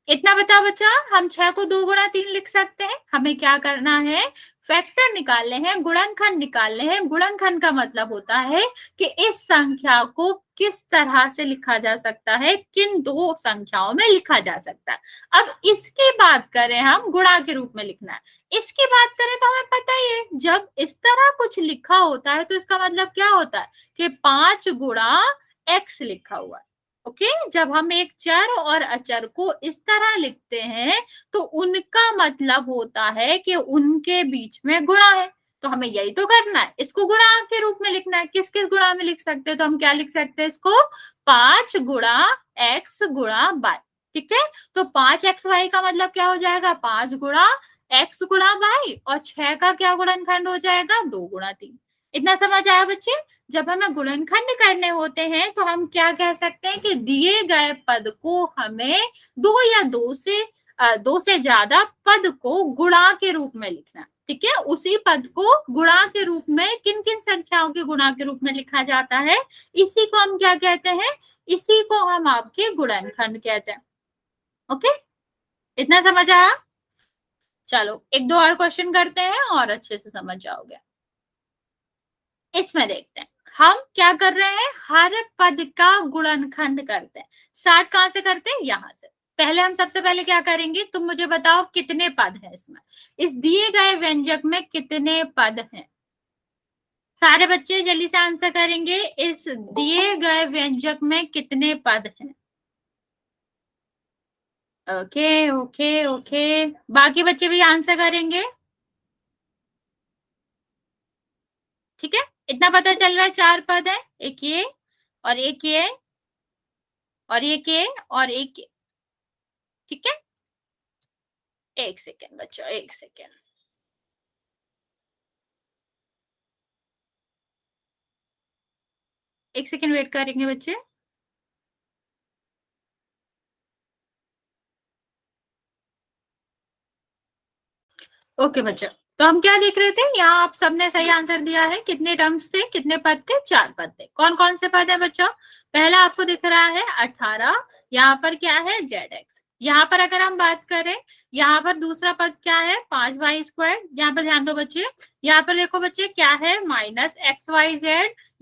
Speaker 2: इतना बता बच्चा, हम 6 को 2 × 3 लिख सकते हैं। हमें क्या करना है, फैक्टर निकालने हैं, गुणनखंड निकालने हैं। गुणनखंड का मतलब होता है कि इस संख्या को किस तरह से लिखा जा सकता है, किन 2 संख्याओं में लिखा जा सकता है। अब इसकी बात करें, हम गुणा के रूप में लिखना है। इसकी बात करें तो हमें पता ही है, जब इस तरह कुछ लिखा होता है तो इसका मतलब क्या होता है कि 5 × x लिखा हुआ है। ओके, जब हम एक चर और अचर को इस तरह लिखते हैं तो उनका मतलब होता है कि उनके बीच में गुणा है। तो हमें यही तो करना है, इसको गुणा के रूप में लिखना है। किस किस गुणा में लिख सकते हैं, तो हम क्या लिख सकते हैं इसको, 5 × x × y, ठीक है। तो 5xy का मतलब क्या हो जाएगा, 5 × x × y, और 6 का क्या गुणनखंड हो जाएगा, 2 × 3। इतना समझ आया बच्चे। जब हमें गुणनखंड करने होते हैं तो हम क्या कह सकते हैं कि दिए गए पद को हमें 2 या 2 से ज्यादा पद को गुणा के रूप में लिखना, ठीक है। उसी पद को गुणा के रूप में किन किन संख्याओं के गुणा के रूप में लिखा जाता है, इसी को हम क्या कहते हैं, इसी को हम आपके गुणनखंड कहते हैं। ओके, इतना समझ आया। चलो 1-2 और क्वेश्चन करते हैं और अच्छे से समझ जाओगे। इसमें देखते हैं हम क्या कर रहे हैं, हर पद का गुणनखंड करते हैं। स्टार्ट कहां से करते हैं, यहां से। पहले हम सबसे पहले क्या करेंगे, तुम मुझे बताओ कितने पद हैं इसमें, इस दिए गए व्यंजक में कितने पद हैं। सारे बच्चे जल्दी से आंसर करेंगे, इस दिए गए व्यंजक में कितने पद हैं। ओके ओके ओके, बाकी बच्चे भी आंसर करेंगे, ठीक है। इतना पता चल रहा है, 4 पद है, एक ये और एक ये और एक ये और एक ये, ठीक है। 1 सेकेंड बच्चों, 1 सेकेंड। एक सेकेंड वेट करेंगे बच्चे। ओके बच्चा, तो हम क्या देख रहे थे, यहाँ आप सबने सही आंसर दिया है। कितने टर्म्स थे, कितने पद थे, 4 पद थे। कौन कौन से पद है बच्चा, पहला आपको दिख रहा है 18, यहाँ पर क्या है zx। यहाँ पर अगर हम बात करें, यहाँ पर दूसरा पद क्या है, 5y²। यहाँ पर ध्यान दो बच्चे, यहाँ पर देखो बच्चे क्या है, -xyz।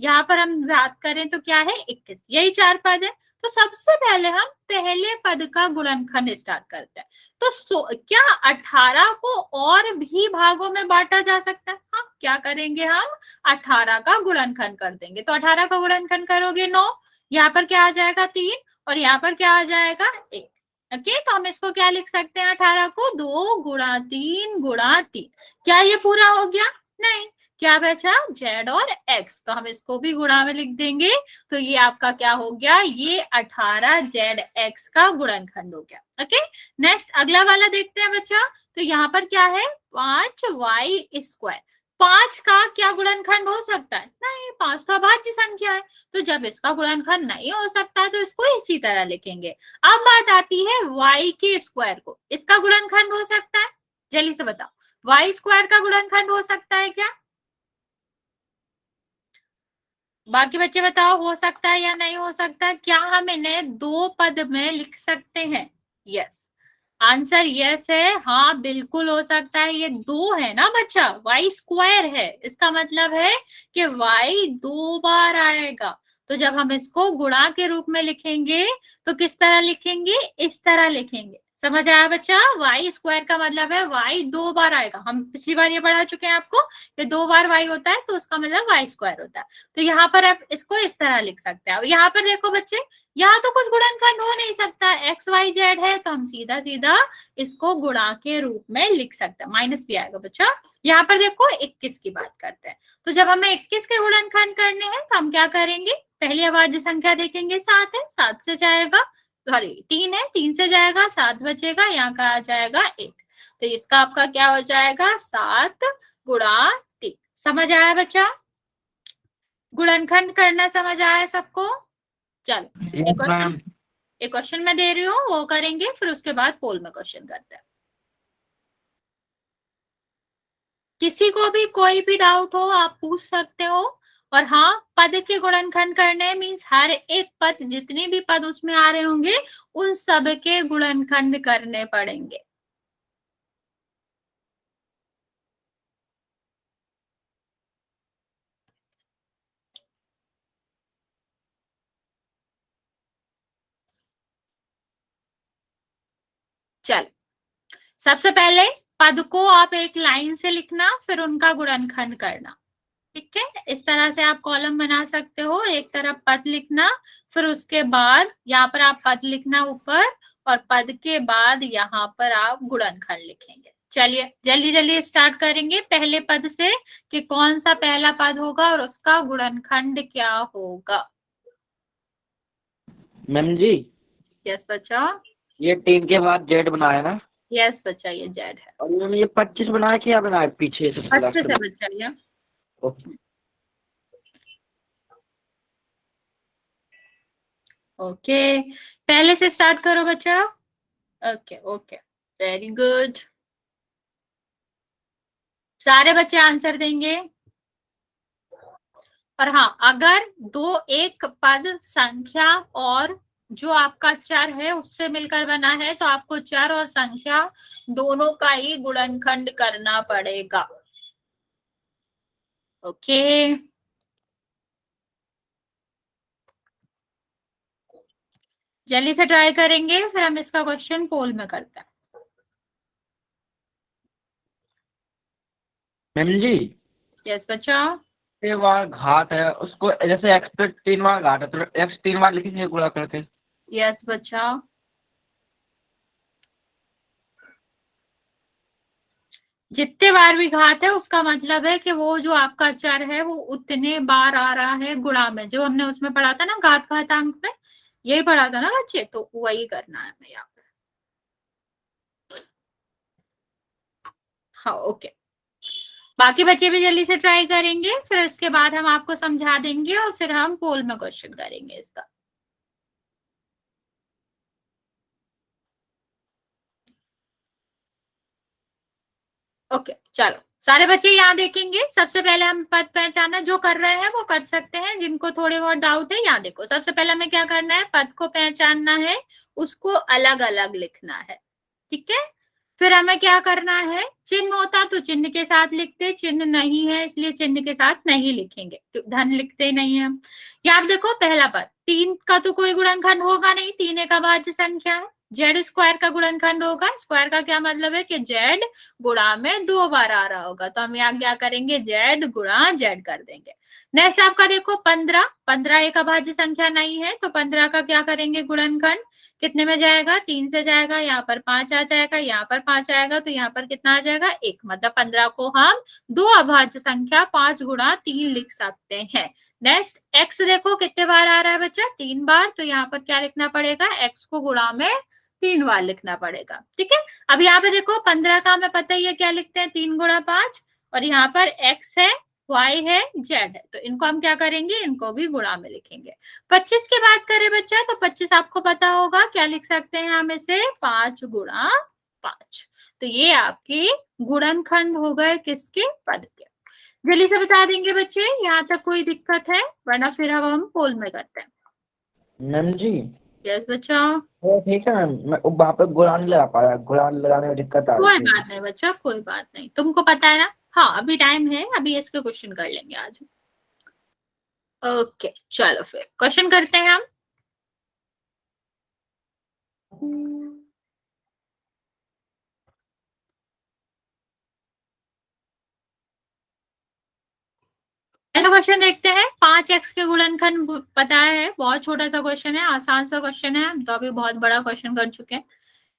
Speaker 2: यहाँ पर हम बात करें तो क्या है, 21। यही 4 पद है। तो सबसे पहले हम पहले पद का गुणनखंड स्टार्ट करते हैं। तो क्या 18 को और भी भागों में बांटा जा सकता है, हाँ। क्या करेंगे हम, 18 का गुणनखंड कर देंगे। तो 18 का गुणनखंड करोगे 9, यहाँ पर क्या आ जाएगा 3, और यहाँ पर क्या आ जाएगा 1। ओके, तो हम इसको क्या लिख सकते हैं, 18 को 2 × 3 × 3। क्या ये पूरा हो गया, नहीं। क्या बचा, z और x, तो हम इसको भी गुणा में लिख देंगे। तो ये आपका क्या हो गया, ये 18 zx का गुणनखंड हो गया। ओके, नेक्स्ट अगला वाला देखते हैं बच्चा। तो यहाँ पर क्या है, 5y²। 5 का क्या गुणनखंड हो सकता है, नहीं। 5 तो अभाज्य संख्या है, तो जब इसका गुणनखंड नहीं हो सकता है तो इसको इसी तरह लिखेंगे। अब बात आती है y² को, इसका गुणनखंड हो सकता है, जल्दी से बताओ, y² का गुणनखंड हो सकता है क्या, बाकी बच्चे बताओ, हो सकता है या नहीं हो सकता? क्या हम इन्हें दो पद में लिख सकते हैं? यस, आंसर यस है। हाँ बिल्कुल हो सकता है। ये दो है ना बच्चा, वाई स्क्वायर है, इसका मतलब है कि वाई दो बार आएगा। तो जब हम इसको गुणा के रूप में लिखेंगे तो किस तरह लिखेंगे? इस तरह लिखेंगे। समझ आया बच्चा? वाई स्क्वायर का मतलब है वाई दो बार आएगा। हम पिछली बार ये पढ़ा चुके हैं आपको कि दो बार वाई होता है तो उसका मतलब वाई स्क्वायर होता है। तो यहाँ पर आप इसको इस तरह लिख सकते हैं। यहाँ पर देखो बच्चे, यहाँ तो कुछ गुणनखंड हो नहीं सकता, एक्स वाई जेड है, तो हम सीधा सीधा इसको गुणा के रूप में लिख सकते हैं। माइनस भी आएगा बच्चा। यहाँ पर देखो 21 की बात करते हैं, तो जब हमें 21 के गुणनखंड करने हैं तो हम क्या करेंगे? पहली अभाज्य संख्या देखेंगे, 7 है, 7 से जाएगा, सॉरी 3 है, 3 से जाएगा, 7 बचेगा, यहाँ का आ जाएगा 1। तो इसका आपका क्या हो जाएगा? 7 गुणा 3। समझ आया बच्चा? गुणनखंड करना समझ आया सबको? चलो एक क्वेश्चन मैं दे रही हूँ, वो करेंगे, फिर उसके बाद पोल में क्वेश्चन करते हैं। किसी को भी कोई भी डाउट हो आप पूछ सकते हो। और हाँ, पद के गुणनखंड करने मीन्स हर एक पद, जितने भी पद उसमें आ रहे होंगे उन सब के गुणनखंड करने पड़ेंगे। चलो, सबसे पहले पद को आप एक लाइन से लिखना, फिर उनका गुणनखंड करना। ठीक है, इस तरह से आप कॉलम बना सकते हो। एक तरफ पद लिखना, फिर उसके बाद यहाँ पर आप पद लिखना ऊपर, और पद के बाद यहाँ पर आप गुणनखंड लिखेंगे। चलिए जल्दी जल्दी स्टार्ट करेंगे पहले पद से कि कौन सा पहला पद होगा और उसका गुणनखंड क्या होगा।
Speaker 3: मैम जी,
Speaker 2: यस बच्चा।
Speaker 3: ये 3 के बाद जेड बनाया ना,
Speaker 2: यस बच्चा, ये जेड है।
Speaker 3: और मैम ये 25 बनाया क्या बनाया पीछे से?
Speaker 2: अच्छे से बच्चा, ये
Speaker 3: ओके।
Speaker 2: ओके, पहले से स्टार्ट करो बच्चा। Okay okay, very good. सारे बच्चे आंसर देंगे। और हाँ, अगर दो एक पद संख्या और जो आपका चर है उससे मिलकर बना है तो आपको चर और संख्या दोनों का ही गुणनखंड करना पड़ेगा। ओके, जल्दी से ट्राई करेंगे, फिर हम इसका क्वेश्चन पोल में करते हैं।
Speaker 3: मैम जी,
Speaker 2: यस बच्चा।
Speaker 3: ये बार घात है, उसको जैसे एक्स पे 3 बार घात है तो एक्स 3 बार लिखेंगे गुणा करके।
Speaker 2: यस बच्चा, जितने बार भी घात है उसका मतलब है कि वो जो आपका चर है वो उतने बार आ रहा है गुणा में। जो हमने उसमें पढ़ा था ना घात घातांक में, यही पढ़ा था ना बच्चे, तो वही करना है हमें यहाँ पे। हाँ ओके, बाकी बच्चे भी जल्दी से ट्राई करेंगे, फिर उसके बाद हम आपको समझा देंगे और फिर हम पोल में क्वेश्चन करेंगे इसका। ओके चलो, सारे बच्चे यहाँ देखेंगे। सबसे पहले हम पद पहचानना जो कर रहे हैं वो कर सकते हैं, जिनको थोड़े बहुत डाउट है यहाँ देखो। सबसे पहले हमें क्या करना है? पद को पहचानना है, उसको अलग अलग लिखना है। ठीक है, फिर हमें क्या करना है? चिन्ह होता तो चिन्ह के साथ लिखते, चिन्ह नहीं है इसलिए चिन्ह के साथ नहीं लिखेंगे, धन लिखते नहीं है। यहाँ देखो पहला पद 3 का तो कोई गुणनखंड होगा नहीं, 3 एक अभाज्य संख्या है। जेड स्क्वायर का गुणनखंड होगा। स्क्वायर का क्या मतलब है कि जेड गुणा में 2 बार आ रहा होगा, तो हम यहाँ क्या करेंगे? जेड गुणा जेड कर देंगे। नेक्स्ट आपका देखो 15, 15 एक अभाज्य संख्या नहीं है, तो 15 का क्या करेंगे गुणनखंड? कितने में जाएगा? 3 से जाएगा, यहाँ पर 5 आ जाएगा, यहाँ पर 5 आएगा, तो यहाँ पर कितना आ जाएगा? 1। मतलब 15 को हम दो अभाज्य संख्या 5 गुणा 3 लिख सकते हैं। नेक्स्ट एक्स देखो कितने बार आ रहा है बच्चा? 3 बार, तो यहाँ पर क्या लिखना पड़ेगा? एक्स को गुणा में 3 बार लिखना पड़ेगा। ठीक है, अब यहाँ पे देखो 15 का हमें पता ही है क्या लिखते हैं? 3 गुणा 5, और यहाँ पर एक्स है, y है, z है, तो इनको हम क्या करेंगे? इनको भी गुणा में लिखेंगे। 25 की बात करें बच्चा, तो 25 आपको पता होगा क्या लिख सकते हैं हम इसे? 5 गुणा 5। तो ये आपके गुणनखंड हो गए किसके? पद के। जल्दी से बता देंगे बच्चे, यहाँ तक कोई दिक्कत है? वरना फिर अब हम पोल में करते हैं।
Speaker 3: मैम जी
Speaker 2: यस बच्चा,
Speaker 3: वो ठीक है मैम, मैं वहाँ पे गुलान नहीं लगा पाया, गुलान लगाने में दिक्कत आ
Speaker 2: कोई
Speaker 3: रही थी।
Speaker 2: बात नहीं बच्चा, कोई बात नहीं, तुमको पता है ना। हाँ अभी टाइम है, अभी इसके क्वेश्चन कर लेंगे आज। ओके चलो फिर क्वेश्चन करते हैं हम। पहला क्वेश्चन देखते हैं। 5x के गुणनखंड पता है, बहुत छोटा सा क्वेश्चन है, आसान सा क्वेश्चन है, हम तो अभी बहुत बड़ा क्वेश्चन कर चुके हैं।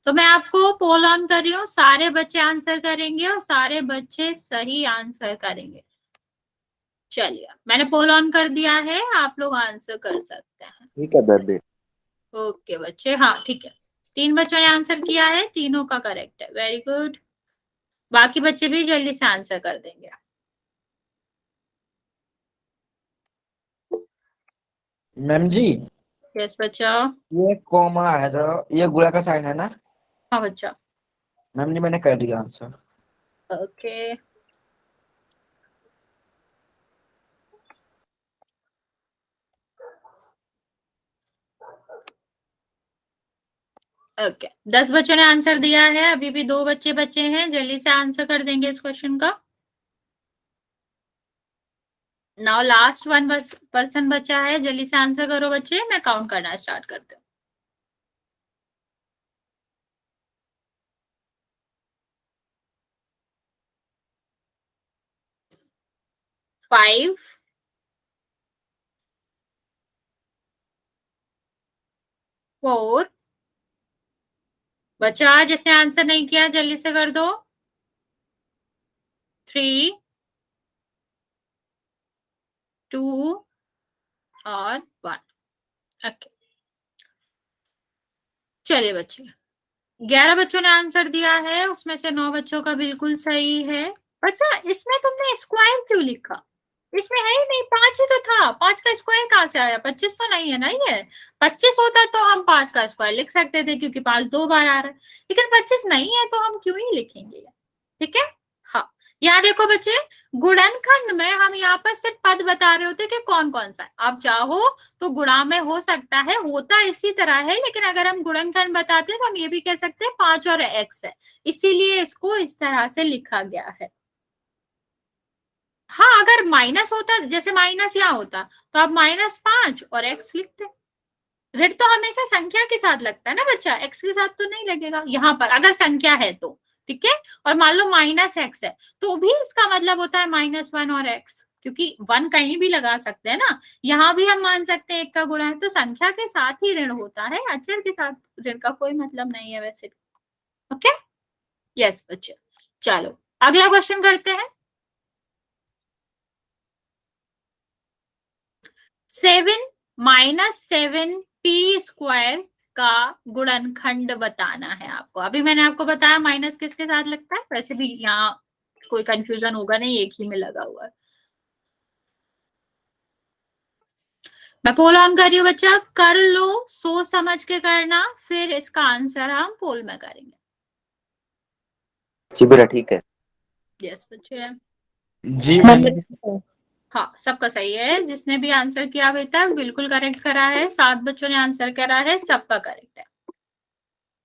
Speaker 2: तो मैं आपको पोल ऑन कर रही हूँ, सारे बच्चे आंसर करेंगे और सारे बच्चे सही आंसर करेंगे। चलिए मैंने पोल ऑन कर दिया है, आप लोग आंसर कर सकते हैं।
Speaker 4: ठीक है मैम।
Speaker 2: ओके बच्चे, हाँ ठीक है, 3 बच्चों ने आंसर किया है, तीनों का करेक्ट है, वेरी गुड। बाकी बच्चे भी जल्दी से आंसर कर देंगे।
Speaker 3: मैम जी
Speaker 2: यस बच्चा।
Speaker 3: ये कॉमा है तो ये गुणा का साइन है ना?
Speaker 2: हाँ बच्चा।
Speaker 3: मैम जी मैंने कर दिया आंसर।
Speaker 2: ओके ओके, 10 बच्चों ने आंसर दिया है, अभी भी 2 बच्चे बचे हैं, जल्दी से आंसर कर देंगे इस क्वेश्चन का। नाउ लास्ट 1 पर्सन बचा है, जल्दी से आंसर करो बच्चे, मैं काउंट करना स्टार्ट करती हूँ। 5 4 बच्चा जिसने आंसर नहीं किया जल्दी से कर दो। 3 2 और 1। ओके चलिए बच्चे, 11 बच्चों ने आंसर दिया है, उसमें से 9 बच्चों का बिल्कुल सही है। बच्चा इसमें तुमने स्क्वायर क्यों लिखा? इसमें है ही नहीं, 5 ही तो था, 5 का स्क्वायर कहाँ से आया? 25 तो नहीं है ना ये। 25 होता तो हम 5 का स्क्वायर लिख सकते थे, क्योंकि 5 2 बार आ रहा है, लेकिन 25 नहीं है तो हम क्यों ही लिखेंगे? ठीक है। हाँ यहाँ देखो बच्चे, गुणनखंड में हम यहाँ पर सिर्फ पद बता रहे होते कि कौन कौन सा है। आप चाहो तो गुणा में हो सकता है, होता इसी तरह है, लेकिन अगर हम गुणनखंड बताते हैं तो हम ये भी कह सकते हैं 5 और x है, इसीलिए इसको इस तरह से लिखा गया है। हाँ अगर माइनस होता, जैसे माइनस यहाँ होता, तो आप -5 और x लिखते। ऋण तो हमेशा संख्या के साथ लगता है ना बच्चा, x के साथ तो नहीं लगेगा यहाँ पर, अगर संख्या है तो। ठीक है, और मान लो -x है तो भी इसका मतलब होता है -1 और x, क्योंकि 1 कहीं भी लगा सकते हैं ना, यहाँ भी हम मान सकते हैं 1 का गुणा है, तो संख्या के साथ ही ऋण होता है, अक्षर के साथ ऋण का कोई मतलब नहीं है वैसे। ओके यस बच्चे, चलो अगला क्वेश्चन करते हैं। 7 - 7p² का गुणनखंड बताना है आपको। अभी मैंने आपको बताया माइनस किसके साथ लगता है, वैसे भी यहाँ कोई कंफ्यूजन होगा नहीं, एक ही में लगा हुआ है। मैं पोल ऑन कर रही हूँ बच्चा, कर लो, सोच समझ के करना, फिर इसका आंसर हम पोल में करेंगे।
Speaker 4: जी मेरा ठीक है।
Speaker 2: यस बच्चे।
Speaker 3: जी मैम
Speaker 2: हाँ सबका सही है, जिसने भी आंसर किया अभी तक बिल्कुल करेक्ट करा है, 7 बच्चों ने आंसर करा है, सबका करेक्ट है।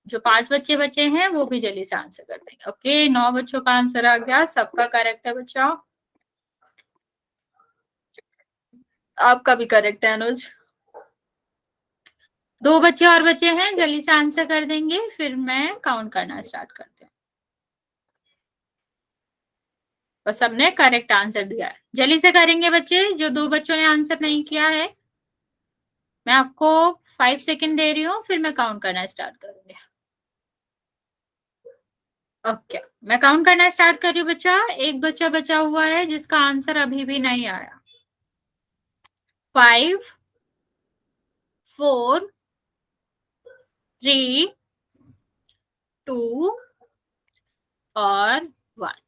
Speaker 2: जो 5 बच्चे बचे हैं वो भी जल्दी से आंसर कर देंगे। ओके 9 बच्चों का आंसर आ गया, सबका करेक्ट है बच्चा, आपका भी करेक्ट है अनुज। 2 बच्चे और बचे हैं, जल्दी से आंसर कर देंगे, फिर मैं काउंट करना स्टार्ट करती हूँ। बस सबने करेक्ट आंसर दिया है, जल्दी से करेंगे बच्चे। जो 2 बच्चों ने आंसर नहीं किया है, मैं आपको 5 सेकेंड दे रही हूँ, फिर मैं काउंट करना स्टार्ट करूंगी। ओके मैं काउंट करना स्टार्ट कर रही हूँ बच्चा। एक बच्चा बचा हुआ है जिसका आंसर अभी भी नहीं आया। 5 4 3 2 और 1।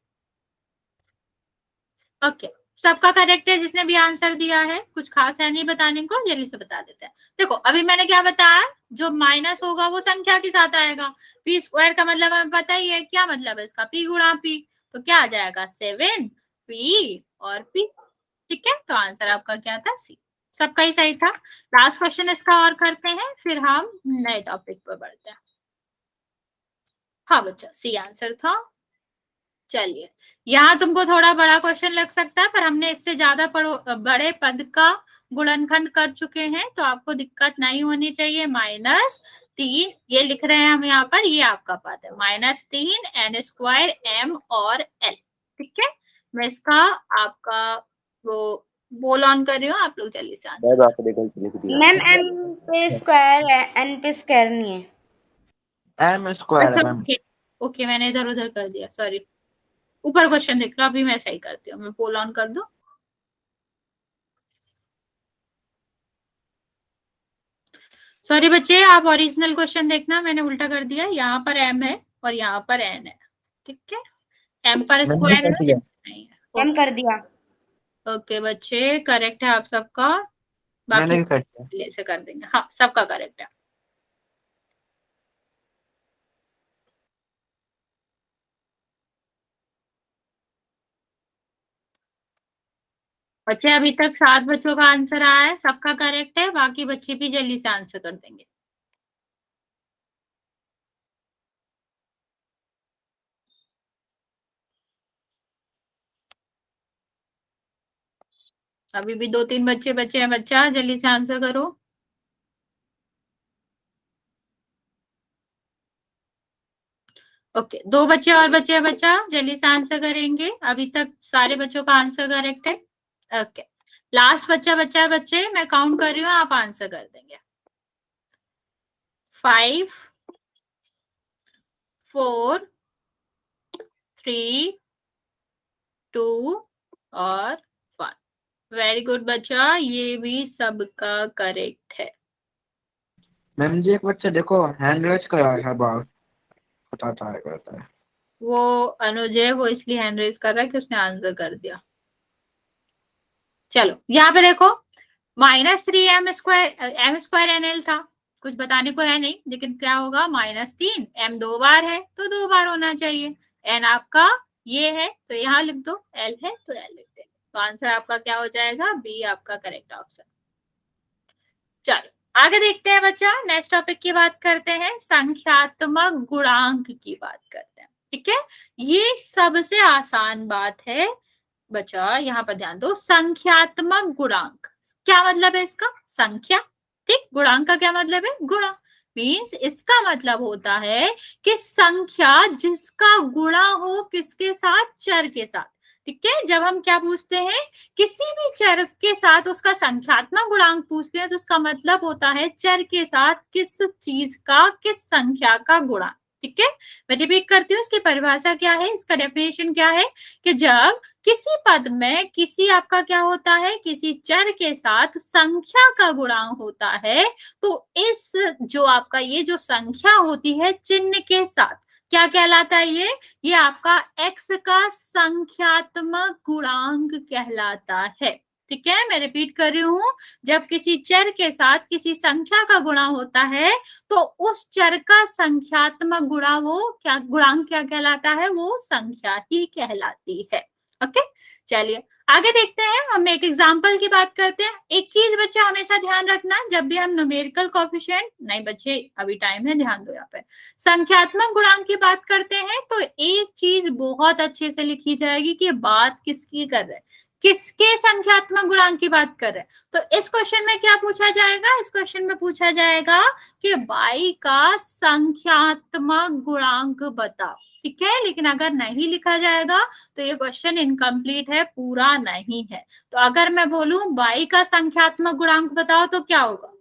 Speaker 2: ओके सबका करेक्ट है, जिसने भी आंसर दिया है, कुछ खास है नहीं बताने को, जल्दी से बता देते हैं। देखो अभी मैंने क्या बताया, जो माइनस होगा वो संख्या के साथ आएगा, p² का मतलब हमें पता ही है, क्या मतलब है इसका, p गुणा p, तो क्या आ जाएगा 7p और P। ठीक है, तो आंसर आपका क्या था? C। सबका ही सही था। लास्ट क्वेश्चन इसका और करते हैं, फिर हम नए टॉपिक पर बढ़ते हैं। हाँ बच्चा, C आंसर था। चलिए, यहाँ तुमको थोड़ा बड़ा क्वेश्चन लग सकता है, पर हमने इससे ज्यादा बड़े पद का गुणनखंड कर चुके हैं, तो आपको दिक्कत नहीं होनी चाहिए। -3 ये लिख रहे हैं हम यहाँ पर, ये आपका पद है। -3 n² m और l। ठीक है, मैं इसका आपका वो बोल ऑन कर रही हूँ, आप लोग जल्दी से आंसर।
Speaker 4: मैम आपने गलत लिख दिया।
Speaker 5: मैम m पे स्क्वायर है, n पे स्क्वायर नहीं है।
Speaker 3: m² है मैम।
Speaker 2: ओके, मैंने इधर उधर कर दिया, सॉरी। ऊपर क्वेश्चन देख लो, अभी मैं सही करती हूँ। मैं पोल ऑन कर दूं। सॉरी बच्चे, आप ओरिजिनल क्वेश्चन देखना, मैंने उल्टा कर दिया। यहाँ पर m है और यहाँ पर n है। ठीक है, m पर स्क्वायर है, नहीं है।
Speaker 5: m कर दिया।
Speaker 2: ओके बच्चे, करेक्ट है आप सबका।
Speaker 3: मैंने
Speaker 2: बाकी
Speaker 3: भी कर दिया।
Speaker 2: पहले से कर देंगे। हाँ, सबका करेक्ट है। बच्चे अभी तक 7 बच्चों का आंसर आया है, सबका करेक्ट है। बाकी बच्चे भी जल्दी से आंसर कर देंगे। अभी भी 2-3 बच्चे बच्चे हैं। बच्चा जल्दी से आंसर करो। ओके, 2 बच्चे और बच्चे हैं। बच्चा जल्दी से आंसर करेंगे। अभी तक सारे बच्चों का आंसर करेक्ट है। ओके, लास्ट बच्चा बच्चा है। बच्चे मैं काउंट कर रही हूँ, आप आंसर कर देंगे। 5 4 3 2 और 1। वेरी गुड बच्चा, ये भी सबका करेक्ट है।
Speaker 3: मैम जी एक बच्चा देखो हैंड रेज कर रहा है, बार बताता है करता है।
Speaker 2: वो अनुज है, वो इसलिए हैंड रेज कर रहा है कि उसने आंसर कर दिया। चलो यहाँ पे देखो, -3 m² nl था, कुछ बताने को है नहीं, लेकिन क्या होगा? -3 m 2 बार है तो 2 बार होना चाहिए। n आपका ये है तो यहाँ लिख दो, l है तो l लिख दे। तो आंसर आपका क्या हो जाएगा? बी आपका करेक्ट ऑप्शन। चलो आगे देखते हैं बच्चा, नेक्स्ट टॉपिक की बात करते हैं, संख्यात्मक गुणांक की बात करते हैं। ठीक है, ये सबसे आसान बात है बच्चा, यहाँ पर ध्यान दो। संख्यात्मक गुणांक क्या मतलब है इसका? संख्या। ठीक, गुणांक का क्या मतलब है? गुणा। मीन्स इसका मतलब होता है कि संख्या जिसका गुणा हो किसके साथ? चर के साथ। ठीक है, जब हम क्या पूछते हैं, किसी भी चर के साथ उसका संख्यात्मक गुणांक पूछते हैं, तो उसका मतलब होता है चर के साथ किस चीज का, किस संख्या का गुणा। ठीक है, मैं रिपीट करती हूँ, इसकी परिभाषा क्या है, इसका डेफिनेशन क्या है, कि जब किसी पद में किसी आपका क्या होता है, किसी चर के साथ संख्या का गुणांक होता है, तो इस जो आपका ये जो संख्या होती है चिन्ह के साथ, क्या कहलाता है? ये आपका x का संख्यात्मक गुणांक कहलाता है। ठीक है, मैं रिपीट कर रही हूँ, जब किसी चर के साथ किसी संख्या का गुणा होता है, तो उस चर का संख्यात्मक गुणा वो क्या गुणांक क्या कहलाता है? वो संख्या ही कहलाती है। ओके, चलिए आगे देखते हैं। हम एक एग्जांपल की बात करते हैं। एक चीज बच्चा हमेशा ध्यान रखना, जब भी हम न्यूमेरिकल कोएफिशिएंट, नहीं बच्चे अभी टाइम है, ध्यान दो, यहाँ पे संख्यात्मक गुणांक की बात करते हैं, तो एक चीज बहुत अच्छे से लिखी जाएगी कि बात किसकी कर रहे हैं, किसके संख्यात्मक गुणांक की बात कर रहे हैं। तो इस क्वेश्चन में क्या पूछा जाएगा? इस क्वेश्चन में पूछा जाएगा कि y का संख्यात्मक गुणांक बताओ। ठीक है, लेकिन अगर नहीं लिखा जाएगा तो ये क्वेश्चन इनकम्प्लीट है, पूरा नहीं है। तो अगर मैं बोलूं y का संख्यात्मक गुणांक बताओ तो क्या होगा?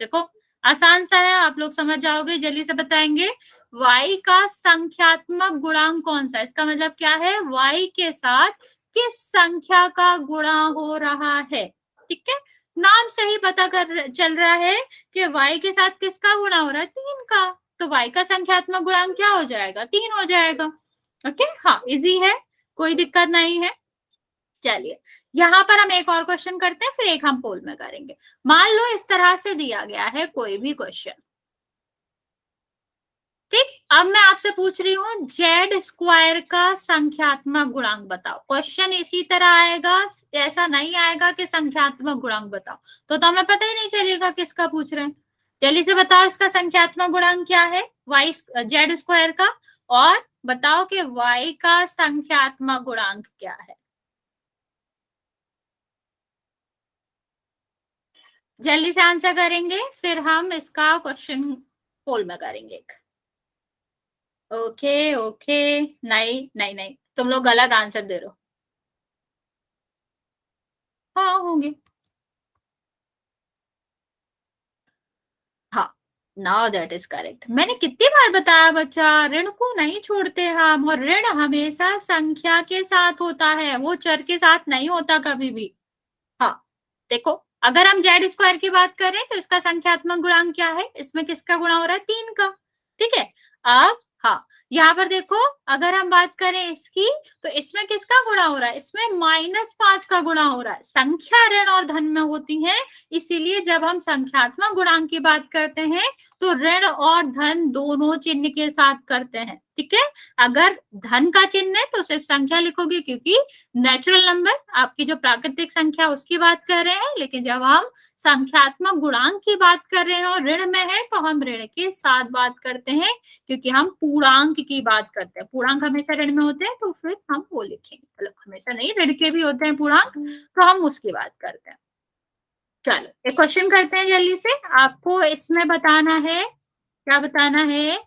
Speaker 2: देखो आसान सा है, आप लोग समझ जाओगे, जल्दी से बताएंगे। y का संख्यात्मक गुणांक कौन सा? इसका मतलब क्या है? y के साथ किस संख्या का गुणा हो रहा है। ठीक है, नाम से ही पता कर चल रहा है कि y के साथ किसका गुणा हो रहा है? 3 का। तो y का संख्यात्मक गुणांक क्या हो जाएगा? 3 हो जाएगा। ओके, हाँ इजी है, कोई दिक्कत नहीं है। चलिए यहाँ पर हम एक और क्वेश्चन करते हैं, फिर एक हम पोल में करेंगे। मान लो इस तरह से दिया गया है कोई भी क्वेश्चन। ठीक, अब मैं आपसे पूछ रही हूँ जेड स्क्वायर का संख्यात्मक गुणांक बताओ। क्वेश्चन इसी तरह आएगा, ऐसा नहीं आएगा कि संख्यात्मक गुणांक बताओ, तो हमें पता ही नहीं चलेगा किसका पूछ रहे हैं। जल्दी से बताओ इसका संख्यात्मक गुणांक क्या है वाई जेड स्क्वायर का, और बताओ कि वाई का संख्यात्मक गुणांक क्या है। जल्दी से आंसर करेंगे, फिर हम इसका क्वेश्चन पोल में करेंगे। ओके ओके, नहीं नहीं नहीं, तुम लोग गलत आंसर दे रहे हो। हाँ होंगे, हाँ, नाउ दैट इज करेक्ट। मैंने कितनी बार बताया बच्चा, ऋण को नहीं छोड़ते हम, और ऋण हमेशा संख्या के साथ होता है, वो चर के साथ नहीं होता कभी भी। हाँ, देखो, अगर हम जेड स्क्वायर की बात करें तो इसका संख्यात्मक गुणांक क्या है, इसमें किसका गुणा हो रहा है, 3 का। ठीक है, अब हाँ, यहाँ पर देखो, अगर हम बात करें इसकी, तो इसमें किसका गुणा हो रहा है, इसमें -5 का गुणा हो रहा है। संख्या ऋण और धन में होती है, इसीलिए जब हम संख्यात्मक गुणांक की बात करते हैं तो ऋण और धन दोनों चिन्ह के साथ करते हैं। ठीक है, अगर धन का चिन्ह है तो सिर्फ संख्या लिखोगे, क्योंकि नेचुरल नंबर आपकी जो प्राकृतिक संख्या उसकी बात कर रहे हैं, लेकिन जब हम संख्यात्मक गुणांक की बात कर रहे हैं और ऋण में है तो हम ऋण के साथ बात करते हैं, क्योंकि हम पूर्णांक की बात करते हैं। पूर्णांक हमेशा ऋण में होते हैं, तो फिर हम वो लिखेंगे, मतलब हमेशा नहीं, ऋण के भी होते हैं पूर्णांक, तो हम उसकी बात करते हैं। चलो एक क्वेश्चन करते हैं जल्दी से, आपको इसमें बताना है, क्या बताना है,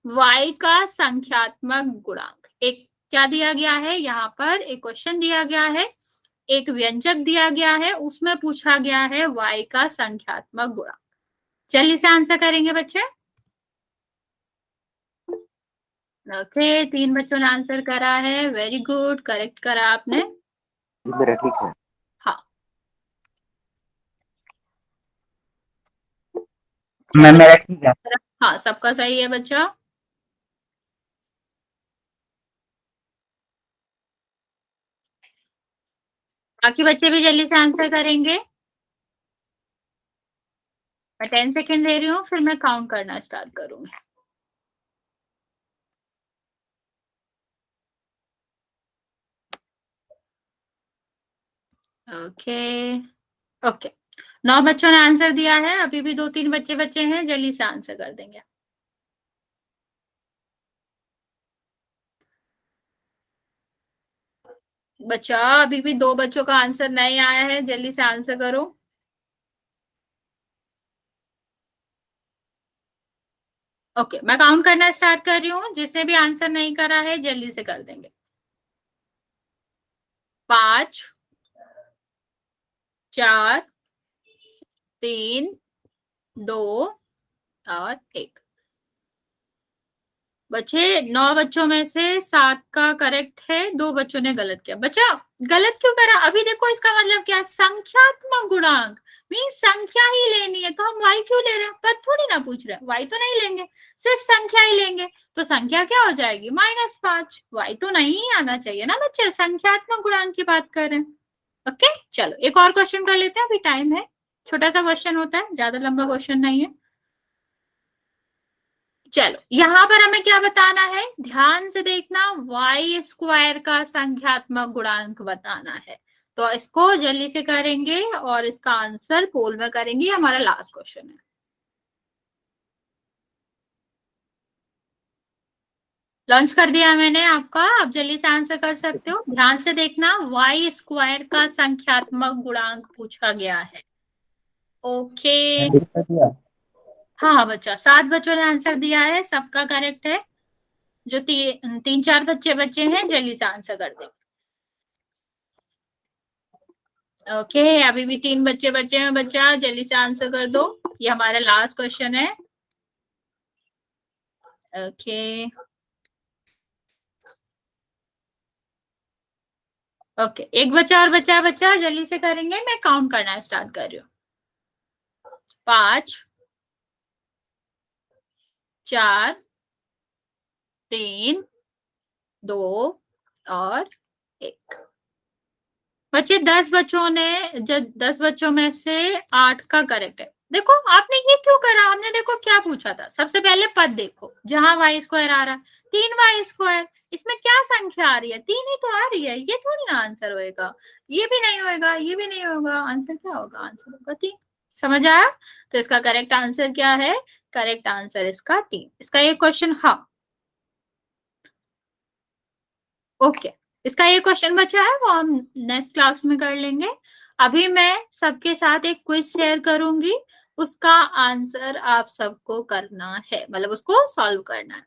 Speaker 2: y का संख्यात्मक गुणांक। एक क्या दिया गया है यहाँ पर, एक क्वेश्चन दिया गया है, एक व्यंजक दिया गया है, उसमें पूछा गया है y का संख्यात्मक गुणांक। जल्दी से आंसर करेंगे बच्चे। ओके, 3 बच्चों ने आंसर करा है, वेरी गुड, करेक्ट करा आपने।
Speaker 4: मेरा ठीक है।
Speaker 2: हाँ,
Speaker 3: मैं मेरा ठीक है।
Speaker 2: हाँ, सबका सही है बच्चा। बाकी बच्चे भी जल्दी से आंसर करेंगे। मैं 10 सेकेंड दे रही हूँ, फिर मैं काउंट करना स्टार्ट करूंगी। ओके ओके, 9 बच्चों ने आंसर दिया है, अभी भी 2-3 बच्चे बच्चे हैं, जल्दी से आंसर कर देंगे। बच्चा, अभी भी 2 बच्चों का आंसर नहीं आया है, जल्दी से आंसर करो। ओके, मैं काउंट करना स्टार्ट कर रही हूँ, जिसने भी आंसर नहीं करा है जल्दी से कर देंगे। 5 4 3 2 और 1। बच्चे, 9 बच्चों में से 7 का करेक्ट है, 2 बच्चों ने गलत किया। बच्चा गलत क्यों करा, अभी देखो इसका मतलब क्या है, संख्यात्मक गुणांक मीन संख्या ही लेनी है, तो हम y क्यों ले रहे हैं, पद थोड़ी ना पूछ रहे हैं, y तो नहीं लेंगे, सिर्फ संख्या ही लेंगे, तो संख्या क्या हो जाएगी, -5। y तो नहीं आना चाहिए ना बच्चे, संख्यात्मक गुणांक की बात कर रहे हैं। ओके, चलो एक और क्वेश्चन कर लेते हैं, अभी टाइम है, छोटा सा क्वेश्चन होता है, ज्यादा लंबा क्वेश्चन नहीं है। चलो यहाँ पर हमें क्या बताना है, ध्यान से देखना, y स्क्वायर का संख्यात्मक गुणांक बताना है, तो इसको जल्दी से करेंगे और इसका आंसर पोल में करेंगे, हमारा लास्ट क्वेश्चन है। लॉन्च कर दिया मैंने आपका, आप जल्दी से आंसर कर सकते हो। ध्यान से देखना, y स्क्वायर का संख्यात्मक गुणांक पूछा गया है। ओके, हाँ बच्चा, 7 बच्चों ने आंसर दिया है, सबका करेक्ट है। जो 3-4 बच्चे बच्चे हैं जल्दी से आंसर कर दे। ओके, अभी भी 3 बच्चे बच्चे हैं, बच्चा जल्दी से आंसर कर दो, ये हमारा लास्ट क्वेश्चन है। ओके ओके, एक बच्चा और बच्चा, बच्चा जल्दी से करेंगे, मैं काउंट करना स्टार्ट कर रही हूँ। 5 4 3 2 और 1। बच्चे 10 बच्चों ने, जब 10 बच्चों में से 8 का करेक्ट है, देखो आपने ये क्यों करा, हमने देखो क्या पूछा था, सबसे पहले पद देखो, जहां वाई स्क्वायर आ रहा है 3y², इसमें क्या संख्या आ रही है, 3 ही तो आ रही है, ये थोड़ी ना आंसर होएगा, ये भी नहीं होएगा, ये भी नहीं होगा, आंसर क्या होगा, आंसर होगा 3। समझ आया? तो इसका करेक्ट आंसर क्या है, करेक्ट आंसर इसका 3। इसका ये क्वेश्चन, हाँ ओके, इसका ये क्वेश्चन बचा है वो हम नेक्स्ट क्लास में कर लेंगे। अभी मैं सबके साथ एक क्विज शेयर करूंगी, उसका आंसर आप सबको करना है, मतलब उसको सॉल्व करना है।